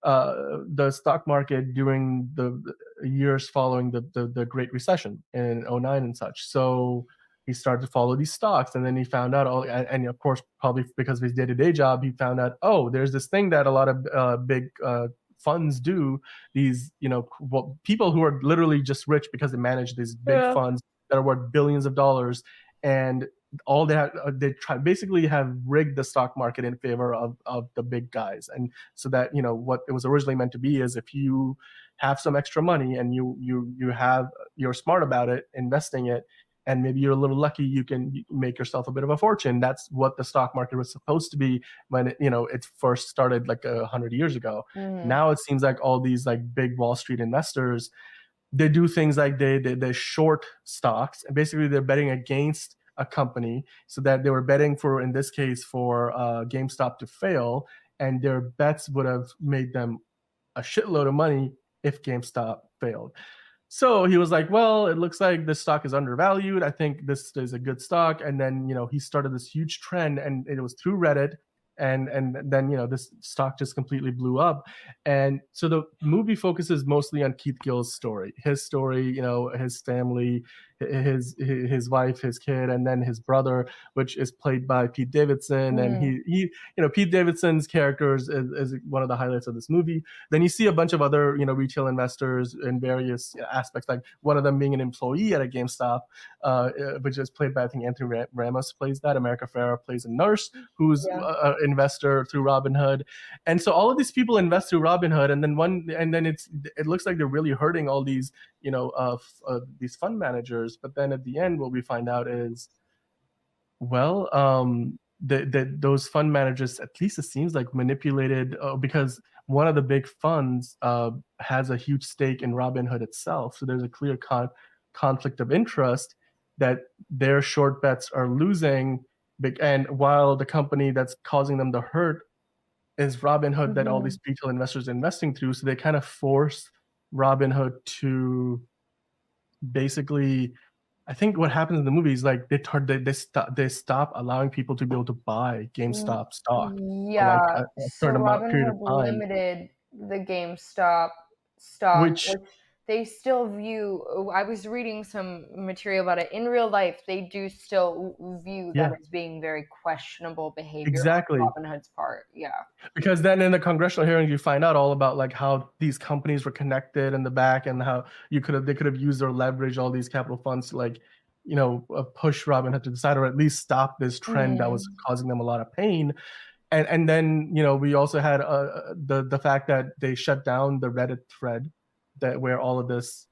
the stock market during the years following the Great Recession in '09 and such. So he started to follow these stocks, and then he found out and of course probably because of his day-to-day job, he found out, oh, there's this thing that a lot of big funds do. These people who are literally just rich because they manage these big funds that are worth billions of dollars. And all they try basically have rigged the stock market in favor of the big guys. And so that what it was originally meant to be is, if you have some extra money and you're smart about it, investing it, and maybe you're a little lucky, you can make yourself a bit of a fortune. That's what the stock market was supposed to be when it first started like 100 years ago. Now it seems like all these like big Wall Street investors, they do things like they short stocks, and basically they're betting against a company, so that they were betting for, in this case, for GameStop to fail, and their bets would have made them a shitload of money if GameStop failed. So he was like, well, it looks like this stock is undervalued. I think this is a good stock. And then, he started this huge trend, and it was through Reddit. And then, this stock just completely blew up. And so the movie focuses mostly on Keith Gill's story, his family, his wife, his kid, and then his brother, which is played by Pete Davidson. And he Pete Davidson's character is one of the highlights of this movie. Then you see a bunch of other, retail investors in various aspects, like one of them being an employee at a GameStop, which is played by, I think, Anthony Ramos plays that. America Ferrera plays a nurse who's an investor through Robinhood. And so all of these people invest through Robinhood, and then it looks like they're really hurting all these, these fund managers. But then at the end, what we find out is, well, those fund managers, at least it seems like, manipulated, because one of the big funds has a huge stake in Robinhood itself. So there's a clear conflict of interest that their short bets are losing, and while the company that's causing them the hurt is Robinhood, that all these retail investors are investing through. So they kind of force Robinhood to basically, I think what happens in the movie is like they stop allowing people to be able to buy GameStop stock for like a so certain period of Robinhood time, limited the GameStop stock, which which they still view. I was reading some material about it. In real life, they do still view that as being very questionable behavior exactly on Robinhood's part. Yeah. Because then in the congressional hearings, you find out all about like how these companies were connected in the back, and how they could have used their leverage, all these capital funds, to like, push Robinhood to decide, or at least stop this trend that was causing them a lot of pain. And then we also had the fact that they shut down the Reddit thread where all of this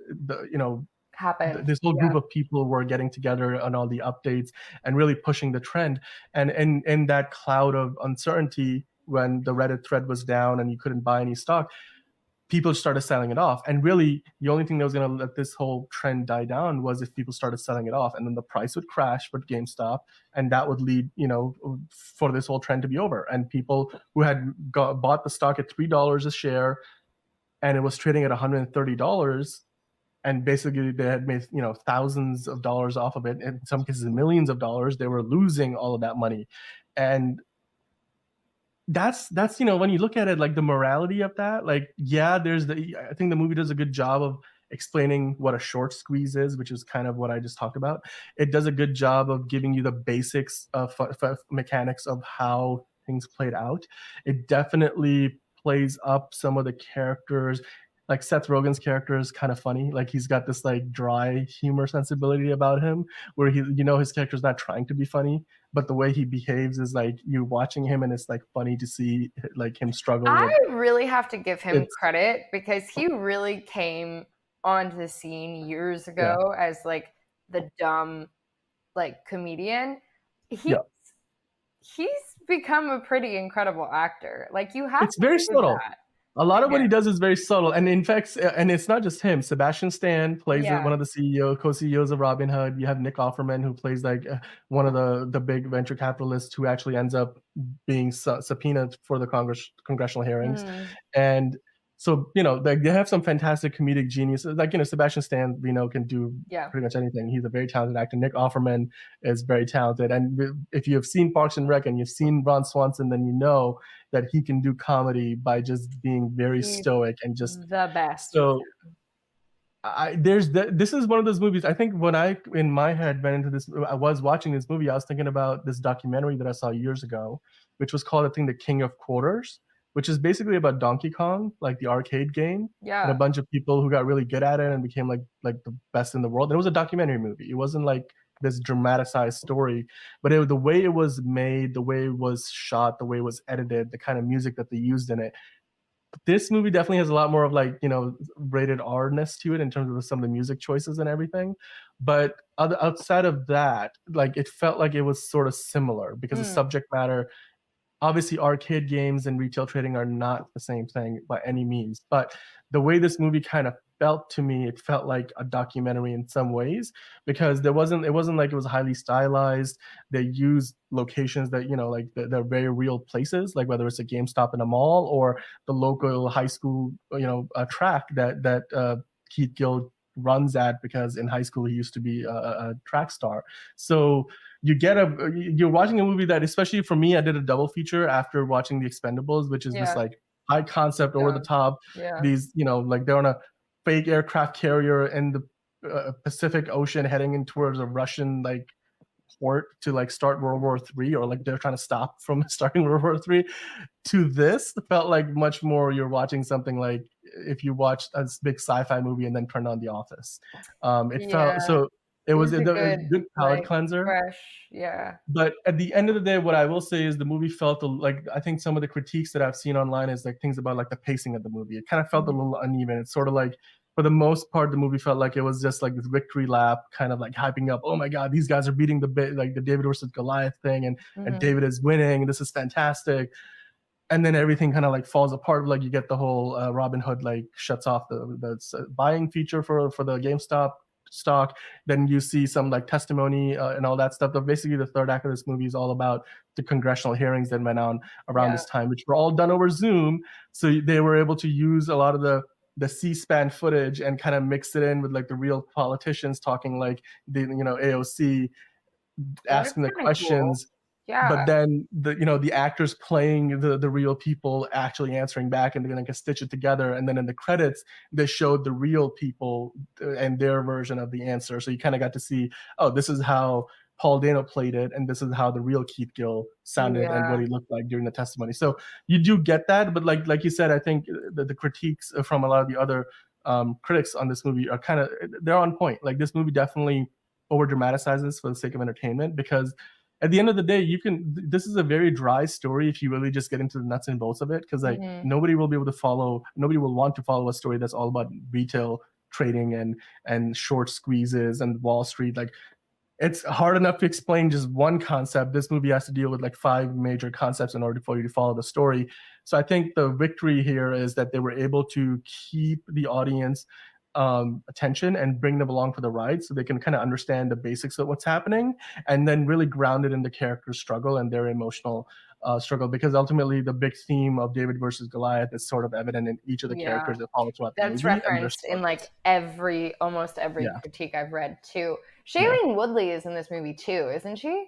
happen. this whole group Yeah. of people were getting together on all the updates and really pushing the trend. And in that cloud of uncertainty, when the Reddit thread was down and you couldn't buy any stock, people started selling it off. And really, the only thing that was going to let this whole trend die down was if people started selling it off, and then the price would crash for GameStop, and that would lead, for this whole trend to be over. And people who had bought the stock at $3 a share, and it was trading at $130, and basically they had made thousands of dollars off of it, in some cases millions of dollars, they were losing all of that money. And that's when you look at it, like the morality of that, like, yeah, I think the movie does a good job of explaining what a short squeeze is, which is kind of what I just talked about. It does a good job of giving you the basics of mechanics of how things played out. It definitely plays up some of the characters. Like Seth Rogen's character is kind of funny. Like he's got this like dry humor sensibility about him, where his character's not trying to be funny, but the way he behaves is like you're watching him, and it's like funny to see like him struggle I with. really have to give him It's credit because he really came onto the scene years yeah, ago as like the dumb like comedian. He's yeah. he's become a pretty incredible actor. Like you have It's to very give him subtle. that. A lot of what Yeah. he does is very subtle, and in fact, and it's not just him. Sebastian Stan plays Yeah. one of the co-CEOs of Robinhood. You have Nick Offerman, who plays like one of the big venture capitalists who actually ends up being subpoenaed for the congressional hearings. Mm, And so they have some fantastic comedic geniuses. Like Sebastian Stan, can do yeah. pretty much anything. He's a very talented actor. Nick Offerman is very talented, and if you have seen Parks and Rec and you've seen Ron Swanson, then you know that he can do comedy by just being very He's stoic and just the best. so. This is one of those movies. I think when I in my head went into this, I was watching this movie, I was thinking about this documentary that I saw years ago, which was called, I think, The King of Quarters, which is basically about Donkey Kong, like the arcade game, and a Yeah. bunch of people who got really good at it and became like the best in the world. And it was a documentary movie. It wasn't like this dramatized story, but the way it was made, the way it was shot, the way it was edited, the kind of music that they used in it, this movie definitely has a lot more of like rated R-ness to it in terms of some of the music choices and everything. But outside of that, like it felt like it was sort of similar because the Mm, subject matter, obviously arcade games and retail trading are not the same thing by any means, but the way this movie kind of felt to me, it felt like a documentary in some ways, because it wasn't like it was highly stylized. They used locations that like they're very real places, like whether it's a GameStop in a mall or the local high school track that Keith Gill runs at, because in high school he used to be a track star. So you're watching a movie that, especially for me, I did a double feature after watching The Expendables, which is this yeah. like high concept, over the Yeah. top. Yeah. These like they're on a fake aircraft carrier in the Pacific Ocean heading in towards a Russian like port to like start World War III, or like they're trying to stop from starting World War III. To this felt like much more you're watching something like if you watched a big sci-fi movie and then turned on The Office. It felt Yeah. so. It It was was a a good, good palate like, cleanser. fresh. Yeah. But at the end of the day, what I will say is the movie felt like, I think some of the critiques that I've seen online is like things about like the pacing of the movie. It kind of felt a Mhm. little uneven. It's sort of like, for the most part, the movie felt like it was just like this victory lap, kind of like hyping up, oh my God, these guys are beating like the David versus Goliath thing, and Mhm. David is winning, and this is fantastic. And then everything kind of like falls apart. Like you get the whole Robin Hood like shuts off the buying feature for the GameStop stock. Then you see some like testimony and all that stuff. But basically, the third act of this movie is all about the congressional hearings that went on around Yeah. this time, which were all done over Zoom. So they were able to use a lot of the C-SPAN footage and kind of mix it in with like the real politicians talking, like the AOC, It was asking the kinda cool. questions, but Yeah. then the actors playing the real people actually answering back, and they're gonna stitch it together. And then in the credits, they showed the real people and their version of the answer. So you kind of got to see, oh, this is how Paul Dano played it, and this is how the real Keith Gill sounded and what Yeah. he looked like during the testimony. So you do get that, but like you said, I think the critiques from a lot of the other critics on this movie are they're on point. Like this movie definitely over dramatizes for the sake of entertainment, because at the end of the day, this is a very dry story if you really just get into the nuts and bolts of it, because like Mhm. nobody will want to follow a story that's all about retail trading and short squeezes and Wall Street. Like, it's hard enough to explain just one concept. This movie has to deal with like 5 major concepts in order for you to follow the story. So I think the victory here is that they were able to keep the audience attention and bring them along for the ride so they can kind of understand the basics of what's happening, and then really ground it in the character's struggle and their emotional struggle, because ultimately the big theme of David versus Goliath is sort of evident in each of the Yeah. characters that follow throughout the That's movie and their referenced in like struggles. almost every Yeah, critique I've read too. yeah. Shailene Woodley is in this movie too, isn't she?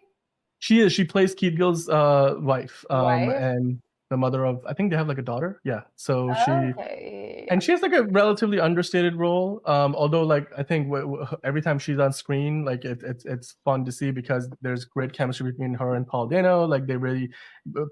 She is. She plays Keith Gill's wife, Wife? and the mother of. I think they have like a daughter. Yeah. So she Okay. and she has like a relatively understated role. Although like I think every time she's on screen, like it's fun to see because there's great chemistry between her and Paul Dano. Like they really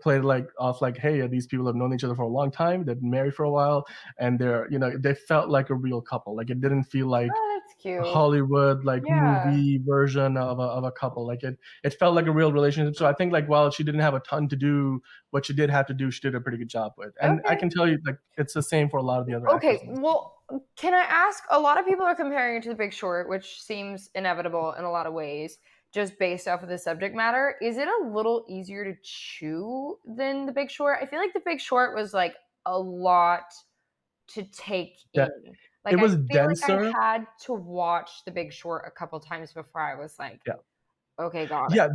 played like off like, hey, these people have known each other for a long time. They've been married for a while, and they felt like a real couple. Like it didn't feel like Oh, that's cute. Hollywood like Yeah. movie version of a couple. Like it felt like a real relationship. So I think like while she didn't have a ton to do, what she did have to do, she did a pretty good job with. And I Okay. can tell you like it's the same for a lot of the other actors Okay. in this movie. Well, can I ask? A lot of people are comparing it to The Big Short, which seems inevitable in a lot of ways, just based off of the subject matter. Is it a little easier to chew than The Big Short? I feel like The Big Short was like a lot to take Yeah, in. it Like I was feel like I denser. had to watch The Big Short a couple times before I was like, Yeah. okay, got it. Yeah,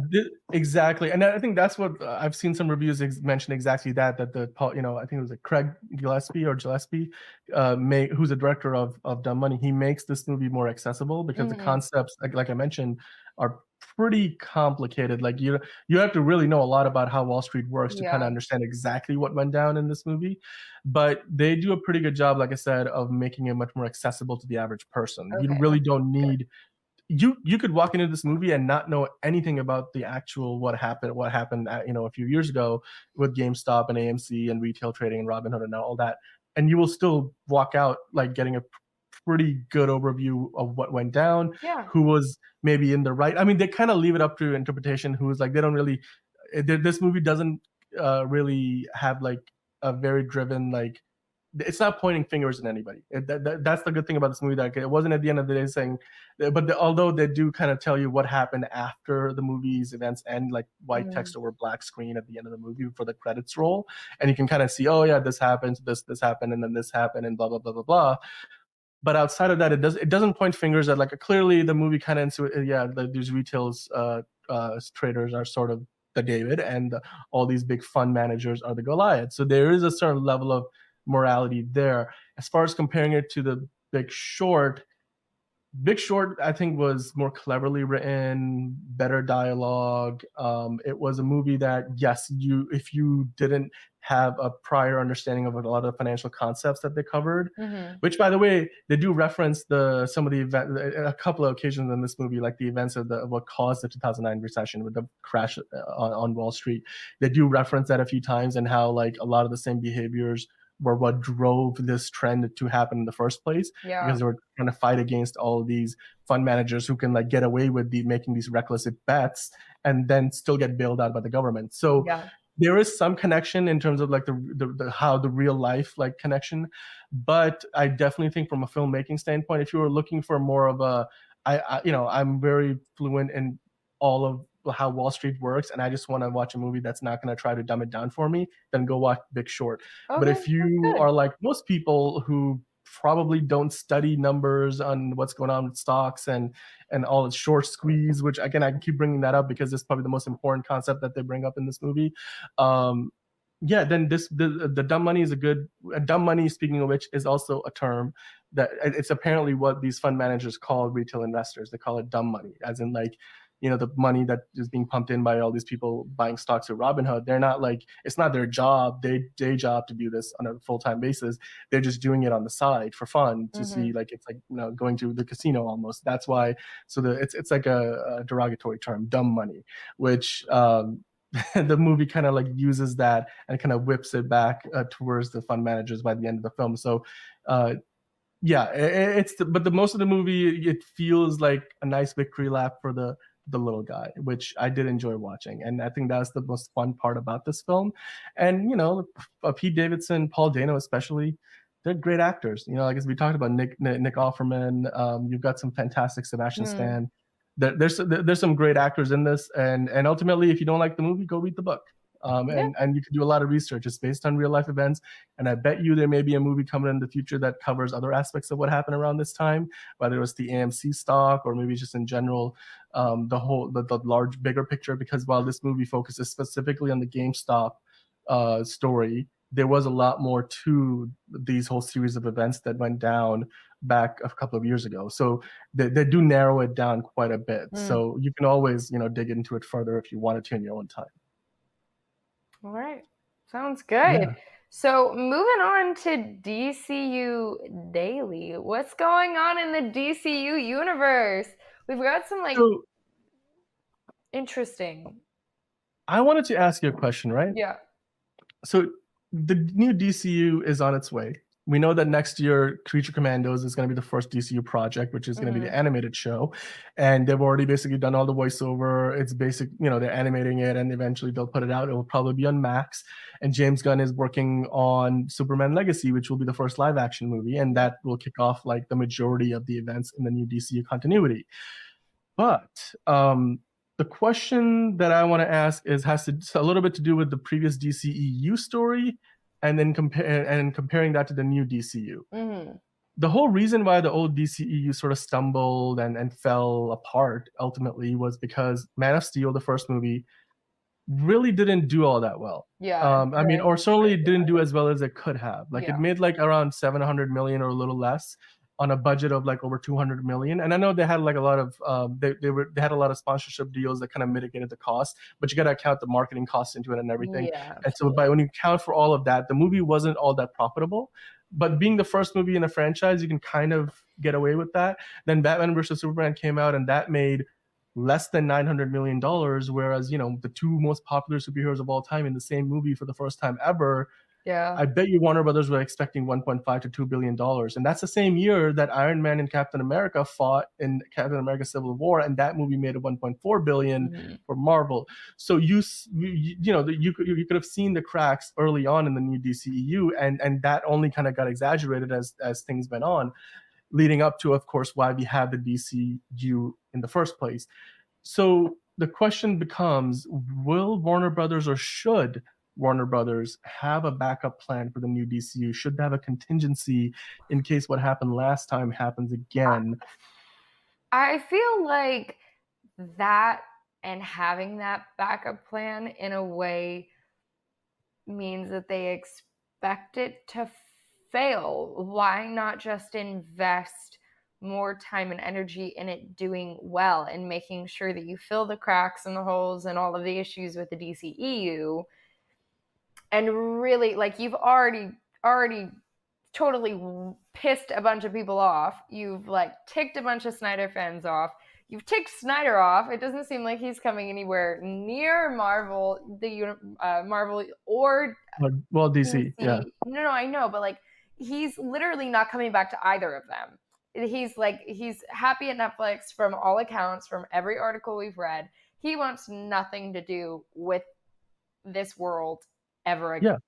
exactly, and I think that's what I've seen some reviews mention exactly that I think it was like Craig Gillespie, who's a director of Dumb Money. He makes this movie more accessible because the Mhm. concepts, like I mentioned, are pretty complicated. Like you have to really know a lot about how Wall Street works to kind of Yeah. understand exactly what went down in this movie. But they do a pretty good job, like I said, of making it much more accessible to the average person. You Okay. really don't need you could walk into this movie and not know anything about the actual what happened a few years ago with GameStop and AMC and retail trading and Robinhood and all that, and you will still walk out like getting a pretty good overview of what went down, Yeah. who was maybe in the right. I mean, they kind of leave it up to interpretation. Who's like they don't really. This movie doesn't really have like a very driven like it's not pointing fingers at anybody. That's the good thing about this movie. That it wasn't at the end of the day saying, but although they do kind of tell you what happened after the movie's events end, like white Mm. text over black screen at the end of the movie for the credits roll, and you can kind of see, oh yeah, this happened, this happened, and then this happened, and blah blah blah blah blah. But outside of that, it doesn't point fingers at like clearly the movie kind of these retails traders are sort of the David, and all these big fund managers are the Goliath. So there is a certain level of morality there. As far as comparing it to the Big Short, I think, was more cleverly written, better dialogue. It was a movie that, yes, if you didn't have a prior understanding of a lot of the financial concepts that they covered, Mhm. which, by the way, they do reference some of the event, a couple of occasions in this movie, like the events of what caused the 2009 recession with the crash on Wall Street. They do reference that a few times, and how like a lot of the same behaviors were what drove this trend to happen in the first place, Yeah. because they were trying to fight against all of these fund managers who can like get away with making these reckless bets and then still get bailed out by the government. So Yeah. there is some connection in terms of like the how the real life like connection, but I definitely think from a filmmaking standpoint, if you were looking for more of I'm very fluent in all of how Wall Street works, and I just want to watch a movie that's not going to try to dumb it down for me, then go watch Big Short. But Okay, if that's you good. are like most people who probably don't study numbers on what's going on with stocks and all the short squeeze, which again I can keep bringing that up because it's probably the most important concept that they bring up in this movie. um yeah, then the dumb money is dumb money, speaking of which, is also a term that it's apparently what these fund managers call retail investors. They call it dumb money, as in like, the money that is being pumped in by all these people buying stocks at Robinhood. They're not like, it's not their job, day job to do this on a full-time basis. They're just doing it on the side for fun to see, Mhm. like, it's like, going to the casino almost. That's why. So it's like a derogatory term, dumb money, which the movie kind of like uses that and kind of whips it back towards the fund managers by the end of the film. So uh, yeah, but the most of the movie, it feels like a nice victory lap for the little guy, which I did enjoy watching, and I think that's the most fun part about this film. And Pete Davidson, Paul Dano especially, they're great actors. You know, like as we talked about Nick Offerman, you've got some fantastic Sebastian Stan. There's some great actors in this, and ultimately, if you don't like the movie, go read the book. And you can do a lot of research. It's based on real life events, and I bet you there may be a movie coming in the future that covers other aspects of what happened around this time, whether it was the AMC stock or maybe just in general, the large bigger picture. Because while this movie focuses specifically on the GameStop story, there was a lot more to these whole series of events that went down back a couple of years ago. So they do narrow it down quite a bit. So you can always, dig into it further if you wanted to in your own time. All right. Sounds good. Yeah. So moving on to DCU Daily. What's going on in the DCU universe? We've got some interesting. I wanted to ask you a question, right? Yeah. So the new DCU is on its way. We know that next year, Creature Commandos is going to be the first DCU project, which is going to be the animated show. And they've already basically done all the voiceover. It's basic, they're animating it and eventually they'll put it out. It will probably be on Max. And James Gunn is working on Superman Legacy, which will be the first live action movie. And that will kick off like the majority of the events in the new DCU continuity. But the question that I want to ask has a little bit to do with the previous DCEU story, and then comparing that to the new DCU. The whole reason why the old DCEU sort of stumbled and fell apart ultimately was because Man of Steel, the first movie, really didn't do all that well. Yeah. Or certainly it didn't do as well as it could have. It made like around 700 million or a little less on a budget of like over 200 million. And I know they had like a lot of they had a lot of sponsorship deals that kind of mitigated the cost, but you got to account the marketing costs into it and everything. Yeah, and so when you account for all of that, the movie wasn't all that profitable. But being the first movie in a franchise, you can kind of get away with that. Then Batman vs. Superman came out and that made less than $900 million, whereas, the two most popular superheroes of all time in the same movie for the first time ever, I bet you Warner Brothers were expecting $1.5 to $2 billion. And that's the same year that Iron Man and Captain America fought in Captain America Civil War, and that movie made a $1.4 billion for Marvel. So you could have seen the cracks early on in the new DCEU, and that only kind of got exaggerated as things went on, leading up to, of course, why we had the DCU in the first place. So the question becomes, will Warner Brothers, or should Warner Brothers have a backup plan for the new DCU? Should they have a contingency in case what happened last time happens again? I feel like that, and having that backup plan in a way means that they expect it to fail. Why not just invest more time and energy in it doing well and making sure that you fill the cracks and the holes and all of the issues with the DCEU? And really, you've already totally pissed a bunch of people off. You've ticked a bunch of Snyder fans off. You've ticked Snyder off. It doesn't seem like he's coming anywhere near Marvel, Marvel or DC. Yeah. No, I know, but he's literally not coming back to either of them. He's happy at Netflix from all accounts, from every article we've read. He wants nothing to do with this world ever again. Yeah.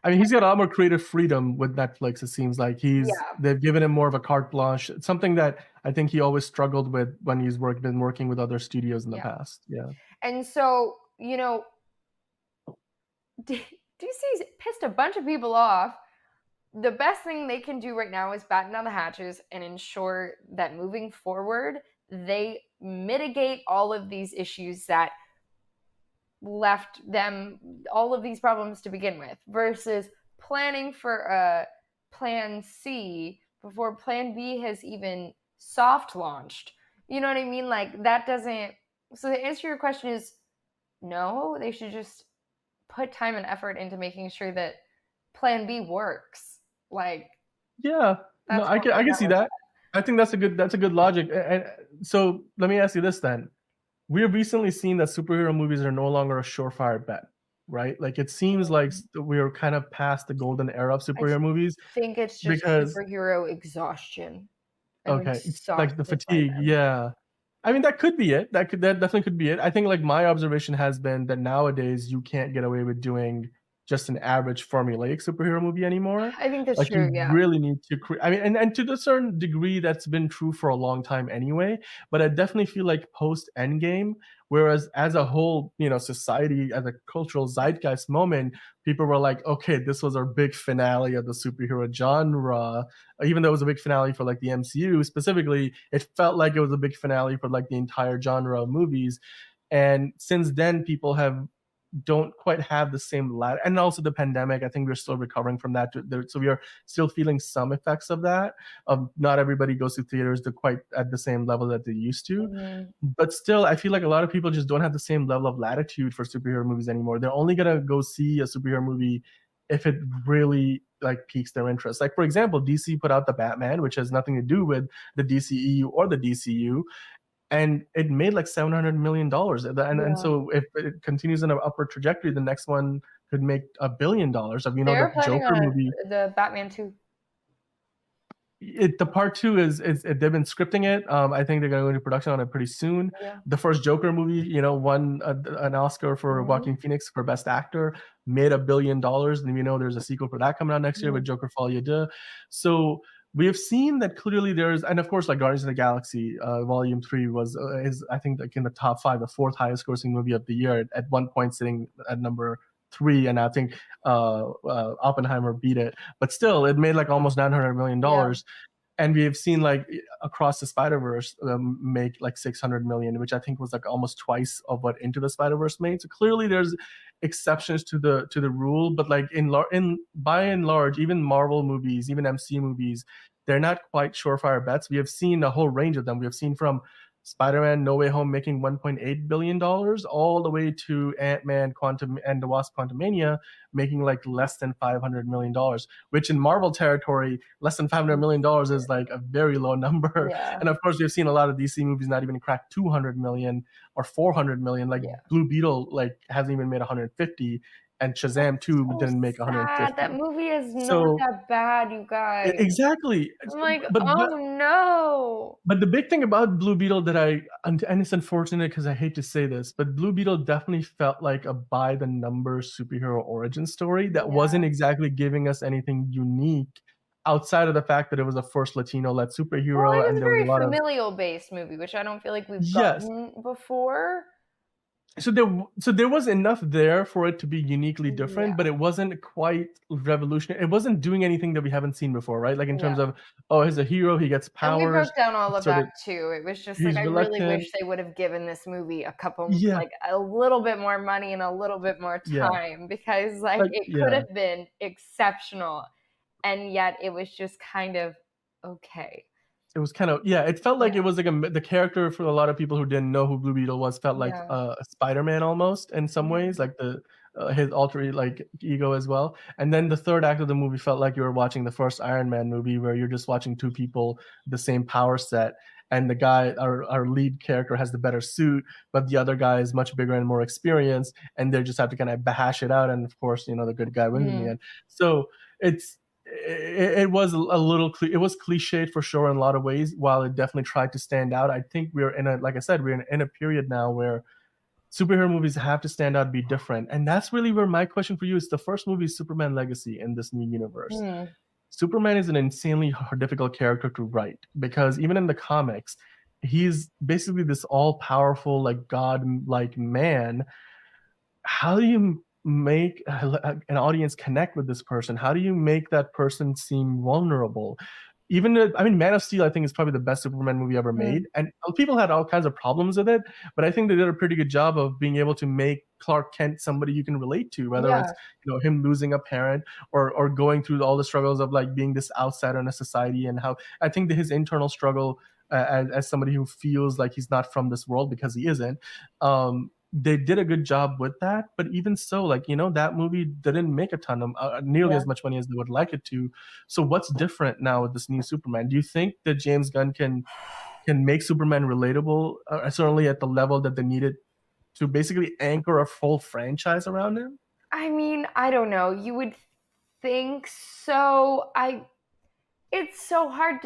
I mean, he's got a lot more creative freedom with Netflix. It seems like they've given him more of a carte blanche. It's something that I think he always struggled with when he's been working with other studios in the past. Yeah. And so, DC's pissed a bunch of people off. The best thing they can do right now is batten down the hatches and ensure that moving forward, they mitigate all of these issues that left them all of these problems to begin with, versus planning for a plan C before plan B has even soft launched. You know what I mean? That doesn't. So the answer to your question is no, they should just put time and effort into making sure that plan B works. Yeah, no, I can see that. I think that's a good logic. And so let me ask you this then. We have recently seen that superhero movies are no longer a surefire bet, right? It seems like we're kind of past the golden era of superhero movies. I think it's just superhero exhaustion. Okay, like the fatigue. Yeah, I mean that could be it. That definitely could be it. I think my observation has been that nowadays you can't get away with doing just an average formulaic superhero movie anymore. I think that's Like you true. Yeah. really need to I mean, and to a certain degree, that's been true for a long time anyway. But I definitely feel like post Endgame, whereas as a whole, society, as a cultural zeitgeist moment, people were like, okay, this was our big finale of the superhero genre. Even though it was a big finale for like the MCU specifically, it felt like it was a big finale for like the entire genre of movies. And since then, people don't quite have the same ladder, and also the pandemic. I think we're still recovering from that, so we are still feeling some effects of that. Not everybody goes to theaters to quite at the same level that they used to, Mhm. but still I feel like a lot of people just don't have the same level of latitude for superhero movies anymore. They're only gonna go see a superhero movie if it really like piques their interest. Like for example, DC put out the Batman, which has nothing to do with the DCEU or the DCU, and it made like $700 million. And Yeah. so if it continues in an upward trajectory, the next one could make $1 billion. The They're planning Joker on movie, the Batman 2. the part two is they've been scripting it. I think they're going to go into production on it pretty soon. Yeah. The first Joker movie, won an Oscar for Mhm. Joaquin Phoenix for Best Actor, made $1 billion, and there's a sequel for that coming out next year with Joker Folie à Deux. So we have seen that clearly there's, and of course, like Guardians of the Galaxy Volume 3 is I think like in the top 5, the 4th highest grossing movie of the year, at one point sitting at number 3, and I think Oppenheimer beat it, but still it made like almost $900 million. Yeah. And we have seen like Across the Spider-Verse make like 600 million, which I think was like almost twice of what Into the Spider-Verse made. So clearly there's exceptions to the rule, but like in by and large, even Marvel movies, even MC movies, they're not quite surefire bets. We have seen a whole range of them. We have seen from Spider-Man No Way Home making $1.8 billion all the way to Ant-Man Quantum and the Wasp Quantumania making like less than $500 million, which in Marvel territory, less than $500 million is like a very low number. Yeah. And of course, we've seen a lot of DC movies not even crack 200 million or 400 million. Like Yeah. Blue Beetle like hasn't even made 150, and Shazam 2 So didn't make sad. That 150. movie is not So that bad, you guys. exactly. I'm like, but oh no. but the big thing about Blue Beetle and it's unfortunate because I hate to say this, but Blue Beetle definitely felt like a by the numbers superhero origin story that wasn't Yeah. exactly giving us anything unique outside of the fact that it was a first Latino led Well, it superhero was and a there was a very lot of, familial based movie, which I don't feel like we've yes. gotten before. So there was enough there for it to be uniquely Yeah. different, but it wasn't quite revolutionary. It wasn't doing anything that we haven't seen before, right? Like in Yeah. terms of, oh, he's a hero, he gets And we powers, broke down all he of that started, too. It was just like he's I really reluctant. wish they would have given this movie Yeah, like a little bit more money and a little bit more yeah. time, because like Like, it could yeah. have been exceptional, and yet it was just kind of okay. It was kind of, yeah, it felt like Yeah. it was like the character for a lot of people who didn't know who Blue Beetle was felt like Yeah. a Spider-Man almost in some ways, Mhm. like the his alter like ego as well. And then the third act of the movie felt like you were watching the first Iron Man movie where you're just watching two people the same power set, and the guy, our lead character, has the better suit, but the other guy is much bigger and more experienced, and they just have to kind of bash it out, and of course, the good guy wins in the Mm. end. So it's it was a little it was cliched for sure in a lot of ways, while it definitely tried to stand out. I think we're in a, like I said, we're in a period now where superhero movies have to stand out, be different, and that's really where my question for you is. The first movie is Superman Legacy in this new universe. Mm. Superman is an insanely difficult character to write because even in the comics, he's basically this all-powerful, like god-like man. How do you make an audience connect with this person? How do you make that person seem vulnerable? I mean, Man of Steel, I think, is probably the best Superman movie ever Mm. made, and people had all kinds of problems with it, but I think they did a pretty good job of being able to make Clark Kent somebody you can relate to, whether it's Yeah. him losing a parent, or going through all the struggles of like being this outsider in a society, and how I think that his internal struggle as somebody who feels like he's not from this world because he isn't. They did a good job with that, but even so, like that movie didn't make a ton of nearly Yeah. as much money as they would like it to. So what's different now with this new Superman? Do you think that James Gunn can make Superman relatable, certainly at the level that they needed to basically anchor a full franchise around him? I mean, I don't know. You would think so. It's so hard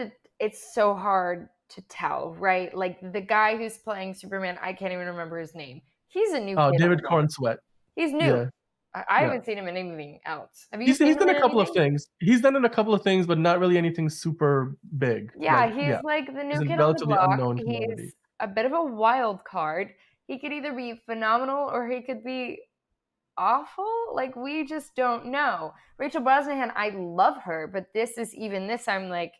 to tell, right? Like the guy who's playing Superman, I can't even remember his name. He's a new Oh, kid on David the block. Cornsweet. He's new. Yeah. I Yeah. haven't seen him in anything else. Have you He's seen him done in a couple of anything? things. He's done in a couple of things, but not really anything super big. Yeah, Like, he's yeah, like the he's new a kid on the relatively block. unknown commodity. He's a bit of a wild card. He could either be phenomenal or he could be awful. Like, we just don't know. Rachel Brosnahan, I love her, but this, I'm like,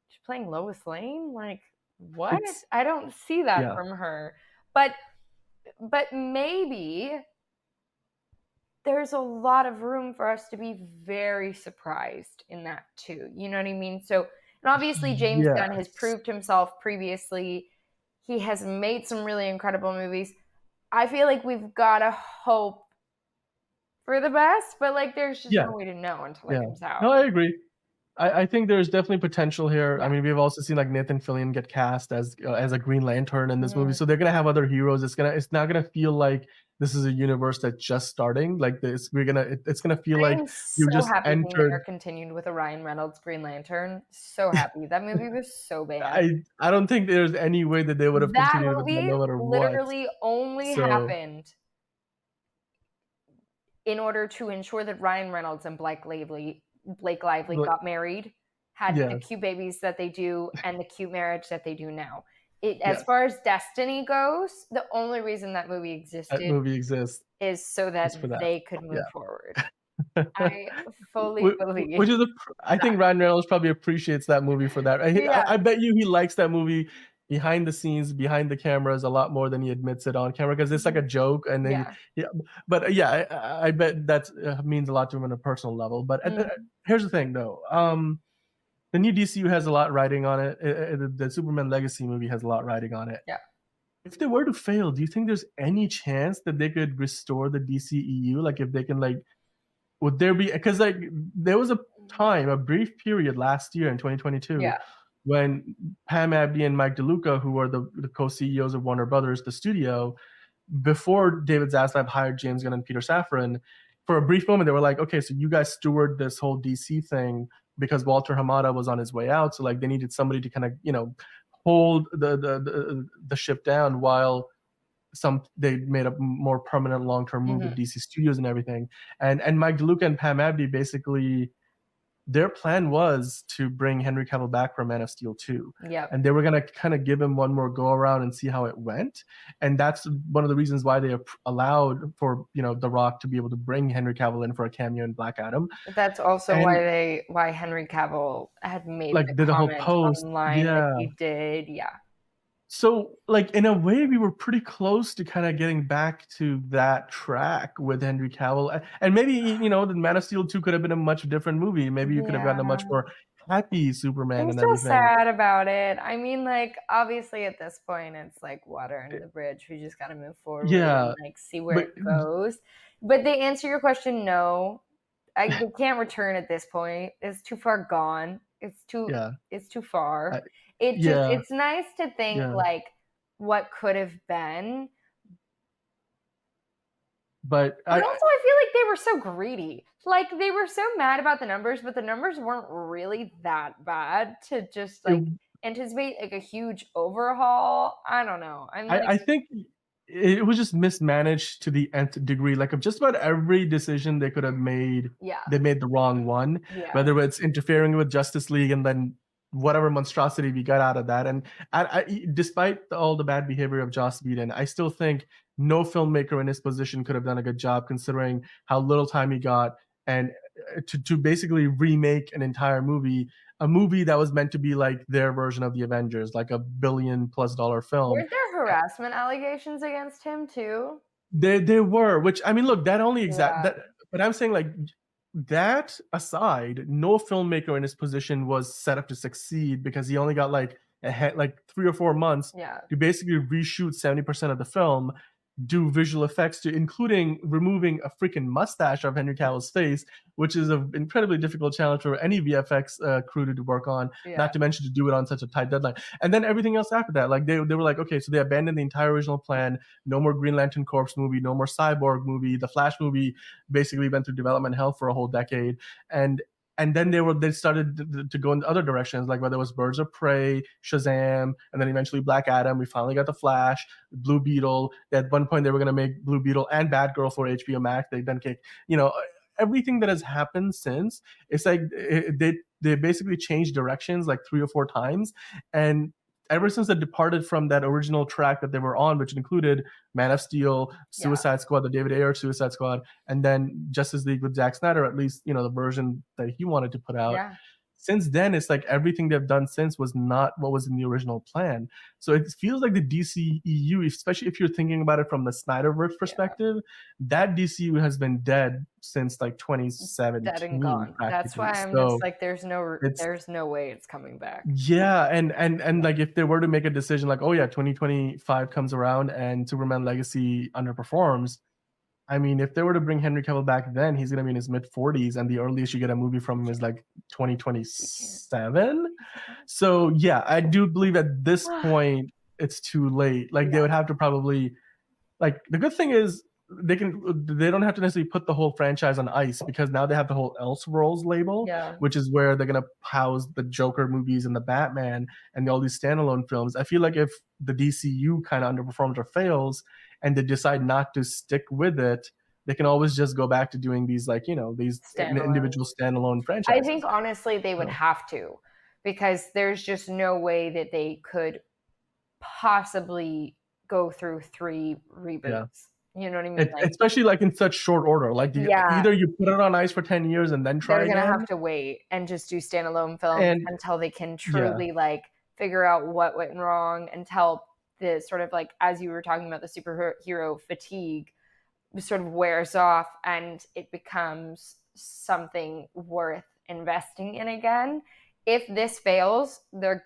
she's playing Lois Lane? Like, what? It's I don't see that yeah, from her. But maybe there's a lot of room for us to be very surprised in that too. You know what I mean? So, and obviously James Gunn has yes, proved himself previously. He has made some really incredible movies. I feel like we've got to hope for the best, but like there's just yeah, no way to know until it yeah. comes out. No, I agree. I think there's definitely potential here. I Yeah. mean, we've also seen like Nathan Fillion get cast as a Green Lantern in this movie, Mm. so they're gonna have other heroes. It's not gonna feel like this is a universe that's just starting. Like this, it's gonna feel I like am you so just happy things entered. are continued with a Ryan Reynolds Green Lantern. So happy. That movie was so bad. I don't think there's any way that they would have That continued with that movie no matter what. literally only So happened in order to ensure that Ryan Reynolds and Blake Lively but got married, had the yes, cute babies that they do, and the cute marriage that they do now. As yes, far as Destiny goes, the only reason that movie that existed movie exists is so that just for that. they could Yeah. move forward. I fully Wh- believe Which is I think Ryan Reynolds probably appreciates that movie for that. yeah, I bet you he likes that movie behind the scenes, behind the cameras, a lot more than he admits it on camera because it's like a mhm, joke. And then, yeah, yeah, but yeah, I bet that means a lot to him on a personal level. But mhm, here's the thing, though. The new DCU has a lot riding on it. The Superman Legacy movie has a lot riding on it. yeah. If they were to fail, do you think there's any chance that they could restore the DCEU? Like, if they can, like, would there be, because like there was a time, a brief period last year in 2022 Yeah. when Pam Abdy and Mike DeLuca, who are the co-CEOs of Warner Brothers, the studio, before David Zaslav hired James Gunn and Peter Safran, for a brief moment they were like, okay, so you guys steward this whole DC thing because Walter Hamada was on his way out, so like they needed somebody to kind of hold the ship down while they made a more permanent long-term move with Mhm. DC Studios and everything. And Mike DeLuca and Pam Abdy, basically their plan was to bring Henry Cavill back for Man of Steel 2. Yep. And they were going to kind of give him one more go around and see how it went. And that's one of the reasons why they allowed for, The Rock to be able to bring Henry Cavill in for a cameo in Black Adam. That's also And why Henry Cavill had made like the did the whole comment post. online that Yeah. he did. Yeah. So, like, in a way, we were pretty close to kind of getting back to that track with Henry Cavill. And maybe, the Man of Steel 2 could have been a much different movie. Maybe you could have gotten a much Yeah. more happy Superman I'm and still everything. sad about it. I mean, like, obviously at this point, it's like water under the bridge. We just got to move forward Yeah. and like see where But it goes. But to answer your question, no, they can't return at this point. It's too far gone. yeah. It's too far. I, yeah. It's nice to think Yeah. like what could have been. But But also, I feel like they were so greedy. Like they were so mad about the numbers, but the numbers weren't really that bad to just like it, anticipate like a huge overhaul. I don't know. I'm like, I think it was just mismanaged to the nth degree. Like, of just about every decision they could have made, yeah, they made the wrong one. yeah. Whether it's interfering with Justice League and then whatever monstrosity we got out of that. And despite all the bad behavior of Joss Whedon, I still think no filmmaker in his position could have done a good job considering how little time he got, and to basically remake an entire movie, a movie that was meant to be like their version of the Avengers, like $1 billion+ film. Weren't there harassment allegations against him too? They were, which, I mean, look, that only Yeah, that, but I'm saying, like, that aside, no filmmaker in his position was set up to succeed because he only got like 3 or 4 months yeah. to basically reshoot 70% of the film, do visual effects to including removing a freaking mustache of Henry Cavill's face, which is an incredibly difficult challenge for any VFX crew to work on, Yeah. not to mention to do it on such a tight deadline. And then everything else after that, like they were like, okay, so they abandoned the entire original plan. No more Green Lantern Corps movie, no more Cyborg movie. The Flash movie basically went through development hell for a whole decade. And and then they started to go in other directions, like whether it was Birds of Prey, Shazam, and then eventually Black Adam. We finally got the Flash, Blue Beetle. At one point, they were going to make Blue Beetle and Batgirl for HBO Max. They then kicked, everything that has happened since. It's like they basically changed directions like 3 or 4 times, and ever since they departed from that original track that they were on, which included Man of Steel, Suicide Squad, the David Ayer Suicide Squad, and then Justice League with Zack Snyder, at least, the version that he wanted to put out. Yeah. Since then, it's like everything they've done since was not what was in the original plan. So it feels like the DCEU, especially if you're thinking about it from the Snyderverse perspective, that DCU has been dead since like 2017. Dead and gone. That's why I'm So just like, there's no way it's coming back. yeah, and like if they were to make a decision like, oh yeah, 2025 comes around and Superman Legacy underperforms, I mean, if they were to bring Henry Cavill back then, he's gonna be in his mid-40s, and the earliest you get a movie from him is like 2027. So yeah, I do believe at this point it's too late. Like they would have to probably, like, the good thing is they don't have to necessarily put the whole franchise on ice, because now they have the whole Elseworlds label, which is where they're gonna house the Joker movies and the Batman and all these standalone films. I feel like if the DCU kind of underperforms or fails and they decide not to stick with it, they can always just go back to doing these, like, these individual standalone franchises. I think honestly they would have to, because there's just no way that they could possibly go through 3 reboots. You know what I mean? Especially like in such short order. Like either you put it on ice for 10 years and then try again. They're gonna again, have to wait and just do standalone films until they can truly like figure out what went wrong, until the sort of, like, as you were talking about, the superhero fatigue sort of wears off and it becomes something worth investing in again. If this fails, they're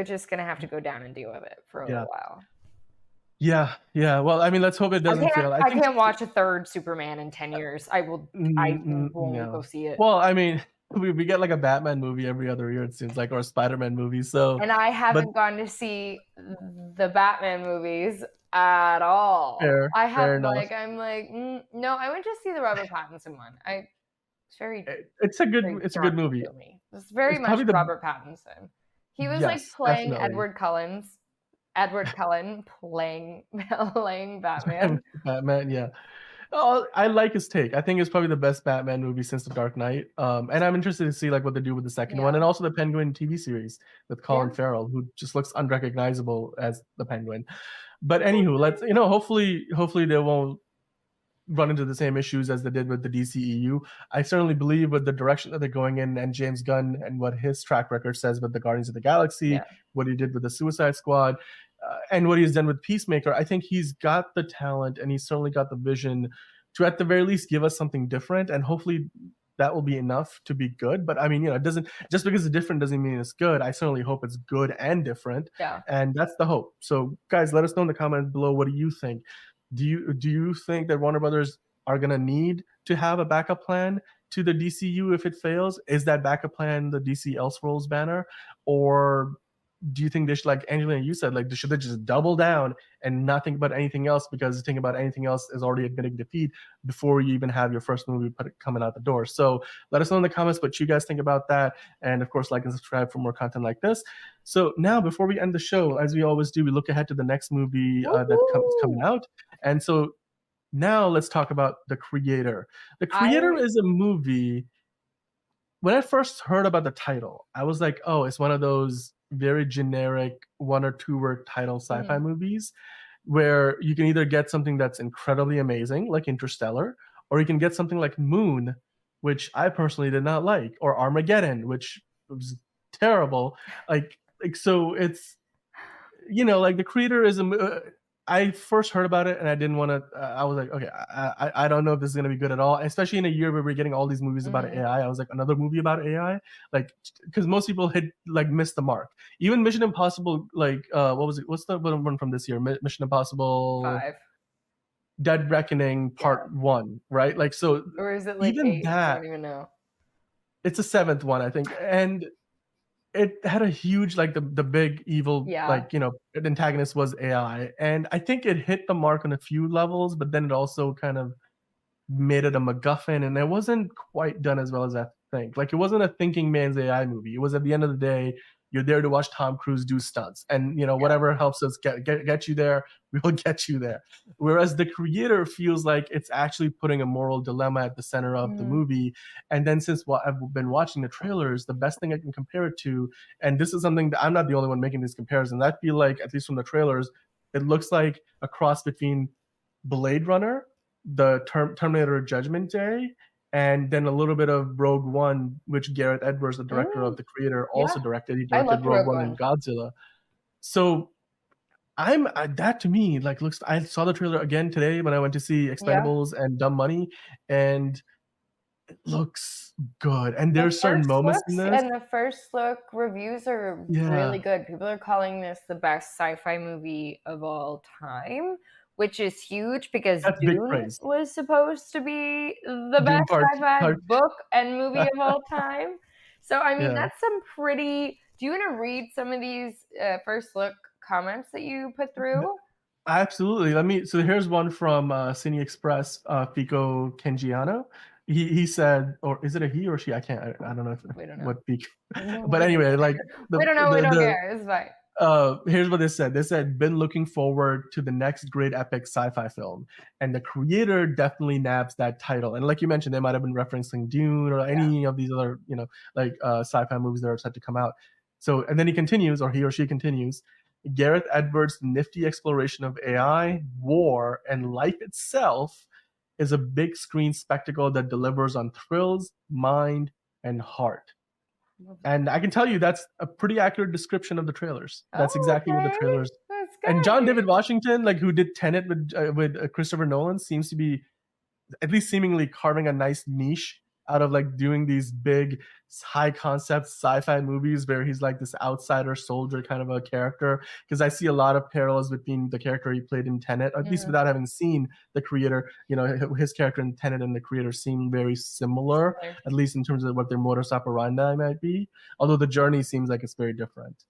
just gonna have to go down and deal with it for a little while. Yeah. Well, I mean, let's hope it doesn't fail. I can't watch a third Superman in 10 years. I won't go see it. Well, I mean, we get like a Batman movie every other year, it seems like, or a Spider-Man movie. So, and I haven't gone to see the Batman movies at all. Fair enough. I'm like, no, I went to see the Robert Pattinson one. It's a good movie. It's very much Robert Pattinson. He was like playing definitely. Edward Cullen playing Batman. Batman, yeah. Oh, I like his take. I think it's probably the best Batman movie since The Dark Knight. And I'm interested to see like what they do with the second one, and also the Penguin TV series with Colin Farrell, who just looks unrecognizable as the Penguin. But anywho, let's hopefully they won't run into the same issues as they did with the DCEU. I certainly believe with the direction that they're going in, and James Gunn and what his track record says with the Guardians of the Galaxy, what he did with the Suicide Squad, and what he's done with Peacemaker, I think he's got the talent and he's certainly got the vision to at the very least give us something different, and hopefully that will be enough to be good. But I mean, it doesn't, just because it's different doesn't mean it's good. I certainly hope it's good and different. And that's the hope. So guys, let us know in the comments below, what do you think? Do you think that Warner Brothers are going to need to have a backup plan to the DCU if it fails? Is that backup plan the DC Elseworlds banner? Or do you think they should, like Angelina, you said, like, should they just double down and not think about anything else, because thinking about anything else is already admitting defeat before you even have your first movie coming out the door? So let us know in the comments what you guys think about that. And of course, like and subscribe for more content like this. So now, before we end the show, as we always do, we look ahead to the next movie that's coming out. And so now let's talk about The Creator. The Creator is a movie. When I first heard about the title, I was like, oh, it's one of those very generic 1 or 2 word title sci-fi movies, where you can either get something that's incredibly amazing, like Interstellar, or you can get something like Moon, which I personally did not like, or Armageddon, which was terrible. Like so it's, like The Creator is I first heard about it and I didn't want to. I was like, okay, I don't know if this is gonna be good at all, especially in a year where we're getting all these movies about AI. I was like, another movie about AI, like, because most people missed the mark. Even Mission Impossible, like, what was it? What's the one from this year? Mission Impossible 5. Dead Reckoning Part 1, right? Like, so, or is it like even 8? that, I don't even know. It's a 7th one, I think, and it had a huge, like, the big evil, like, antagonist was AI, and I think it hit the mark on a few levels, but then it also kind of made it a MacGuffin, and it wasn't quite done as well as I think. Like, it wasn't a thinking man's AI movie. It was, at the end of the day, you're there to watch Tom Cruise do stunts, and whatever helps us get you there, we will get you there. Whereas the creator feels like it's actually putting a moral dilemma at the center of the movie. And then, since I've been watching the trailers, the best thing I can compare it to, and this is something that I'm not the only one making these comparisons. I feel like, at least from the trailers, it looks like a cross between Blade Runner, the Terminator Judgment Day, and then a little bit of Rogue One, which Gareth Edwards, the director of the creator, Yeah, also directed. He I directed loved Rogue Rogue One and One. Godzilla. So that to me, like, looks. I saw the trailer again today when I went to see Yeah. Expendables and Dumb Money, and it looks good. And The there's certain first moments in looks this. and the first look reviews are really Yeah, good. People are calling this the best sci-fi movie of all time, which is huge because that's big Dune praise. was supposed to be the Dune best sci-fi part. book and movie of all time. So, I mean, Yeah. that's some pretty. Do you want to read some of these first look comments that you put through? Absolutely. So here's one from Cine Express, Fico Kengiano. He said, or is it a he or she? I don't know We don't know. what Fico. No, But we don't anyway, care. like, We the don't know. We the don't the care. It's fine. here's what they said. They said, been looking forward to the next great epic sci-fi film. And the creator definitely nabs that title. And like you mentioned, they might have been referencing Dune or any of these other, like sci-fi movies that are set to come out. So, and then he continues, or he or she continues, Gareth Edwards' nifty exploration of AI, war, and life itself is a big screen spectacle that delivers on thrills, mind, and heart. Love that. And I can tell you that's a pretty accurate description of the trailers. That's Oh, exactly what the okay. trailers. That's And John David good. Washington, like, who did Tenet with Christopher Nolan, seems to be at least seemingly carving a nice niche out of, like, doing these big high concept sci-fi movies where he's like this outsider soldier kind of a character. Because I see a lot of parallels between the character he played in Tenet, at least without having seen the creator. His character in Tenet and the creator seem very similar, Similar. at least in terms of what their modus operandi might be, although the journey seems like it's very different.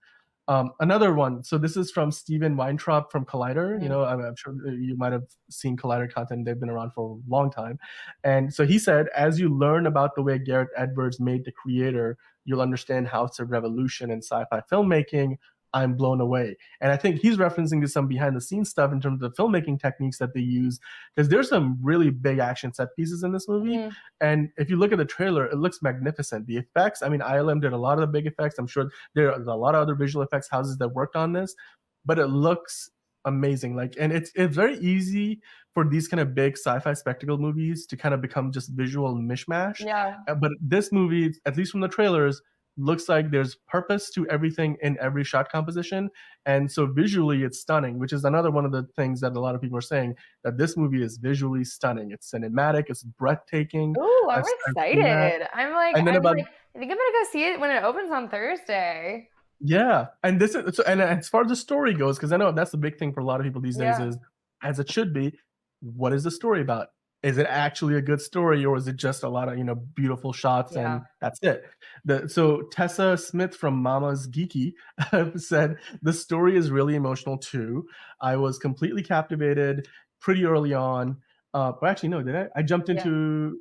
Another one. So this is from Steven Weintraub from Collider. I'm sure you might have seen Collider content. They've been around for a long time. And so he said, as you learn about the way Gareth Edwards made The Creator, you'll understand how it's a revolution in sci-fi filmmaking. I'm blown away. And I think he's referencing to some behind the scenes stuff in terms of the filmmaking techniques that they use, because there's some really big action set pieces in this movie. And if you look at the trailer, it looks magnificent. The effects, I mean, ILM did a lot of the big effects. I'm sure there's a lot of other visual effects houses that worked on this, but it looks amazing. Like, and it's very easy for these kind of big sci-fi spectacle movies to kind of become just visual mishmash. Yeah. But this movie, at least from the trailers, looks like there's purpose to everything in every shot composition. And so visually it's stunning, which is another one of the things that a lot of people are saying, that this movie is visually stunning. It's cinematic, it's breathtaking. Ooh, I'm I've seen that. excited. And then about I think I'm gonna go see it when it opens on Thursday. Yeah, and this is so, and as far as the story goes, because I know that's the big thing for a lot of people these days Yeah. is, as it should be, what is the story about? Is it actually a good story, or is it just a lot of beautiful shots Yeah. and that's it? So Tessa Smith from Mama's Geeky said the story is really emotional too. I was completely captivated pretty early on. Well, actually, no, did I? I jumped Yeah. into.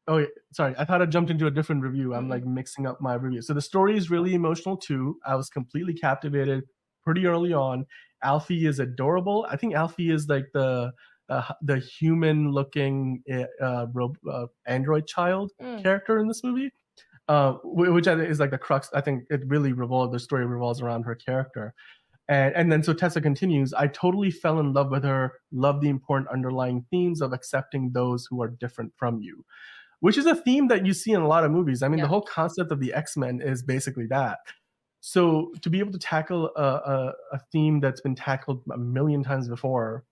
Oh, yeah, sorry. I thought I jumped into a different review. I'm like mixing up my review. So the story is really emotional too. I was completely captivated pretty early on. Alfie is adorable. I think Alfie is like the human-looking android child character in this movie, which I think is like the crux. I think it really the story revolves around her character. And then so Tessa continues, I totally fell in love with her, love the important underlying themes of accepting those who are different from you, which is a theme that you see in a lot of movies. I mean, the whole concept of the X-Men is basically that. So to be able to tackle a theme that's been tackled a million times before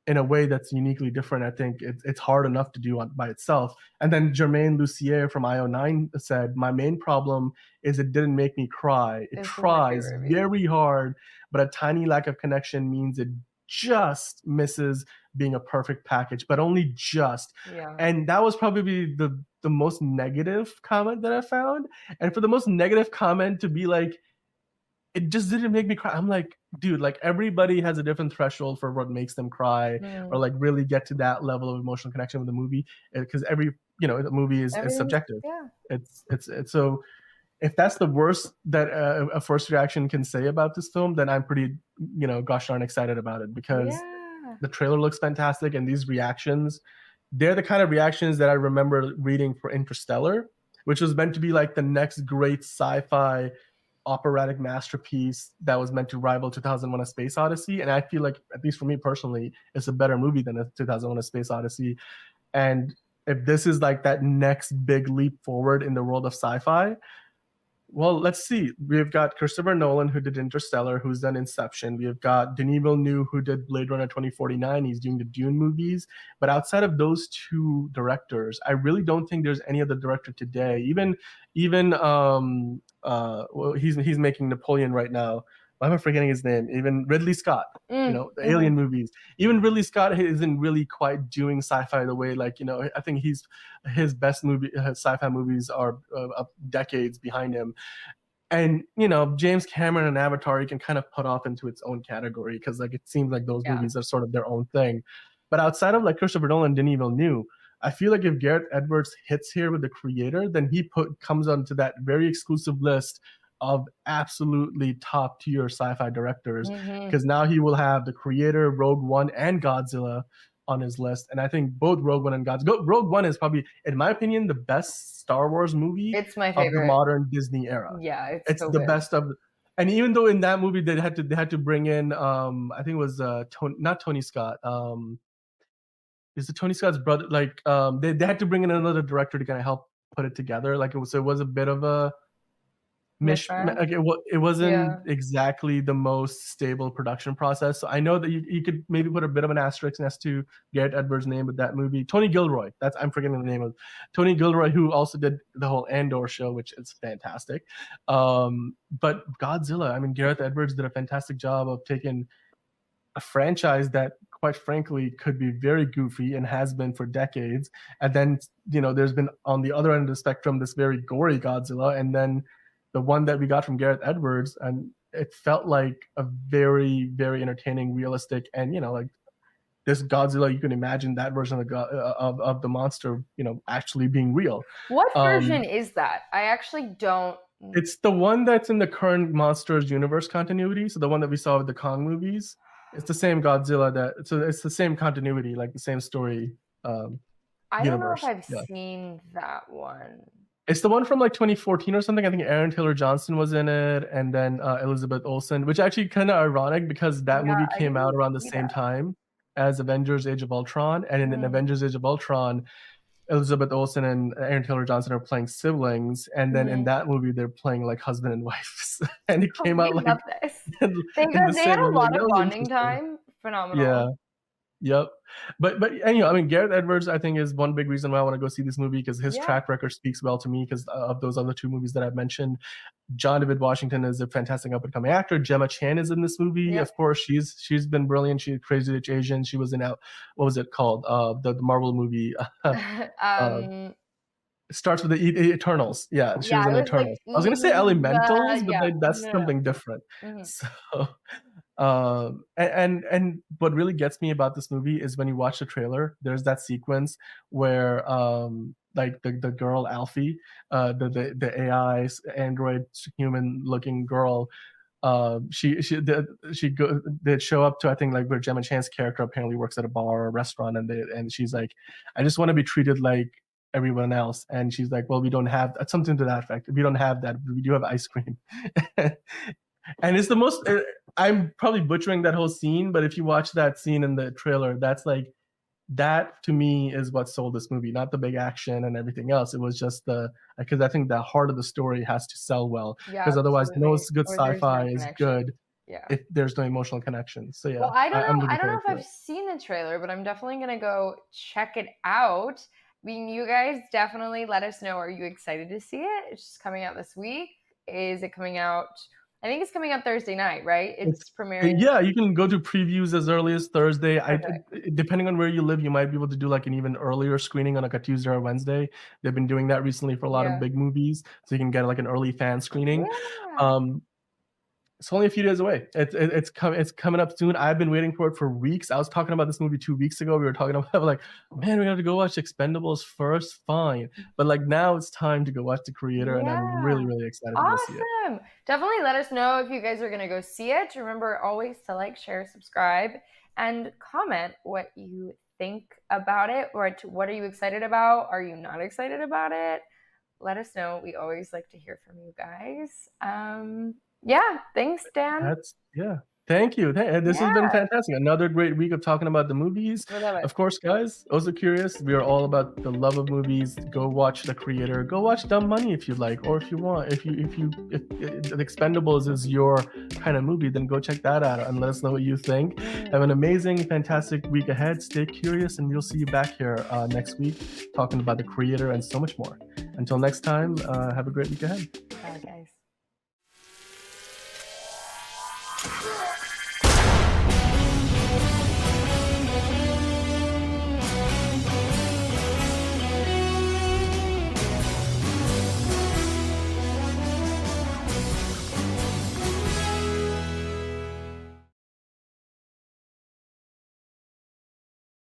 in a way that's uniquely different, I think it's hard enough to do by itself. And then Germaine Lucier from IO9 said, my main problem is it didn't make me cry. It tries very hard, but a tiny lack of connection means it just misses being a perfect package, but only just. Yeah. And that was probably the most negative comment that I found. And for the most negative comment to be like, it just didn't make me cry. I'm like, dude, like everybody has a different threshold for what makes them cry or Mm. like really get to that level of emotional connection with the movie because every the movie is Everything's subjective. yeah. It's so if that's the worst that a first reaction can say about this film, then I'm pretty gosh darn excited about it because Yeah. the trailer looks fantastic and these reactions, they're the kind of reactions that I remember reading for Interstellar, which was meant to be like the next great sci-fi operatic masterpiece that was meant to rival 2001: A Space Odyssey. And I feel like, at least for me personally, it's a better movie than a 2001: A Space Odyssey. And if this is like that next big leap forward in the world of sci-fi, well, let's see. We've got Christopher Nolan, who did Interstellar, who's done Inception. We've got Denis Villeneuve, who did Blade Runner 2049. He's doing the Dune movies. But outside of those two directors, I really don't think there's any other director today. Well, he's making Napoleon right now. Why am I forgetting his name? Even Ridley Scott, the Alien Mhm. movies. Even Ridley Scott isn't really quite doing sci-fi the way, like, I think his best sci-fi movies are decades behind him. And James Cameron and Avatar you can kind of put off into its own category because like it seems like those Yeah. movies are sort of their own thing. But outside of like Christopher Nolan and Denis Villeneuve, I feel like if Gareth Edwards hits here with the creator, then he comes onto that very exclusive list of absolutely top tier sci-fi directors Mhm. because now he will have the creator, Rogue One, and Godzilla on his list. And I think both Rogue One and Godzilla. Rogue One is probably, in my opinion, the best Star Wars movie It's my of the favorite. modern Disney era. Yeah, it's It's so the good. best of, and even though in that movie they had to bring in I think it was not Tony Scott. Is it Tony Scott's brother? Like they had to bring in another director to kind of help put it together. Like it was a bit of a Mishmash? like it wasn't Yeah. exactly the most stable production process. So I know that you could maybe put a bit of an asterisk next to Garrett Edwards' name with that movie. Tony Gilroy, that's I'm forgetting the name of Tony Gilroy, who also did the whole Andor show, which is fantastic. But Godzilla, I mean, Gareth Edwards did a fantastic job of taking a franchise that quite frankly could be very goofy and has been for decades, and then there's been on the other end of the spectrum this very gory Godzilla, and then the one that we got from Gareth Edwards, and it felt like a very very entertaining, realistic, and like this Godzilla, you can imagine that version of the monster actually being real. What version um is that? I actually don't. it's the one that's in the current Monsters universe continuity. So the one that we saw with the Kong movies. It's the same Godzilla so it's the same continuity, like the same story I don't know if universe. I've Yeah. seen that one. It's the one from like 2014 or something. I think Aaron Taylor Johnson was in it, and then Elizabeth Olsen, which actually kind of ironic because that Yeah, movie I came out didn't around the see same that. time as Avengers: Age of Ultron, and in Mm. Avengers: Age of Ultron, Elizabeth Olsen and Aaron Taylor Johnson are playing siblings, and then in Mhm. that movie they're playing like husband and wife, and it Oh, came we out like love this. in the They had same. a I'm like, lot that of was bonding interesting. time. Phenomenal. Yeah. Yep. But anyhow, I mean, Gareth Edwards, I think, is one big reason why I want to go see this movie because his Yeah. track record speaks well to me because of those other two movies that I've mentioned. John David Washington is a fantastic up and coming actor. Gemma Chan is in this movie. Yep. Of course, she's been brilliant. She's Crazy Rich Asian. She was in out. What was it called? The Marvel movie. Uh, um, it starts with the Eternals. Yeah, she yeah, was in it was like Eternals. I was gonna say Eve. Elementals, but Yeah, that's no, no, something different. no. Mhm. So, and what really gets me about this movie is when you watch the trailer. There's that sequence where like the girl Alfie, the AI android human looking girl, they show up to, I think, like where Gemma Chan's character apparently works at a bar or a restaurant, and she's like, I just want to be treated like everyone else, and she's like, well, we don't have something to that effect. We don't have that. We do have ice cream. And it's the most I'm probably butchering that whole scene, but if you watch that scene in the trailer, that's like, that to me is what sold this movie, not the big action and everything else. It was just because I think the heart of the story has to sell well, Yeah, because otherwise no absolutely. good Or there's no sci-fi is connection. good Yeah. if there's no emotional connection. So yeah, Well, I don't I'm know. I looking don't know forward if to I've it. seen the trailer, but I'm definitely gonna go check it out. I mean, you guys definitely let us know. Are you excited to see it? It's just coming out this week. Is it coming out? I think it's coming out Thursday night, right? It's It's premiering. yeah, you can go to previews as early as Thursday. Perfect. Depending on where you live, you might be able to do like an even earlier screening on like a Tuesday or Wednesday. They've been doing that recently for a lot of Yeah. big movies, so you can get like an early fan screening. Yeah. Um, It's only a few days away. It's coming up soon. I've been waiting for it for weeks. I was talking about this movie 2 weeks ago. We were talking about like, man, we have to go watch Expendables first. Fine, but like now it's time to go watch The Creator, and I'm really excited to go see it. Awesome. Definitely let us know if you guys are gonna go see it. Remember always to like, share, subscribe, and comment what you think about it, or what are you excited about? Are you not excited about it? Let us know. We always like to hear from you guys. Yeah, thanks, Dan. Thank you. This has been fantastic. Another great week of talking about the movies. We love it. Of course, guys, also curious, we are all about the love of movies. Go watch The Creator. Go watch Dumb Money if you like, or if you want. If The Expendables is your kind of movie, then go check that out and let us know what you think. Have an amazing, fantastic week ahead. Stay curious, and we'll see you back here next week talking about The Creator and so much more. Until next time, have a great week ahead. Bye, guys.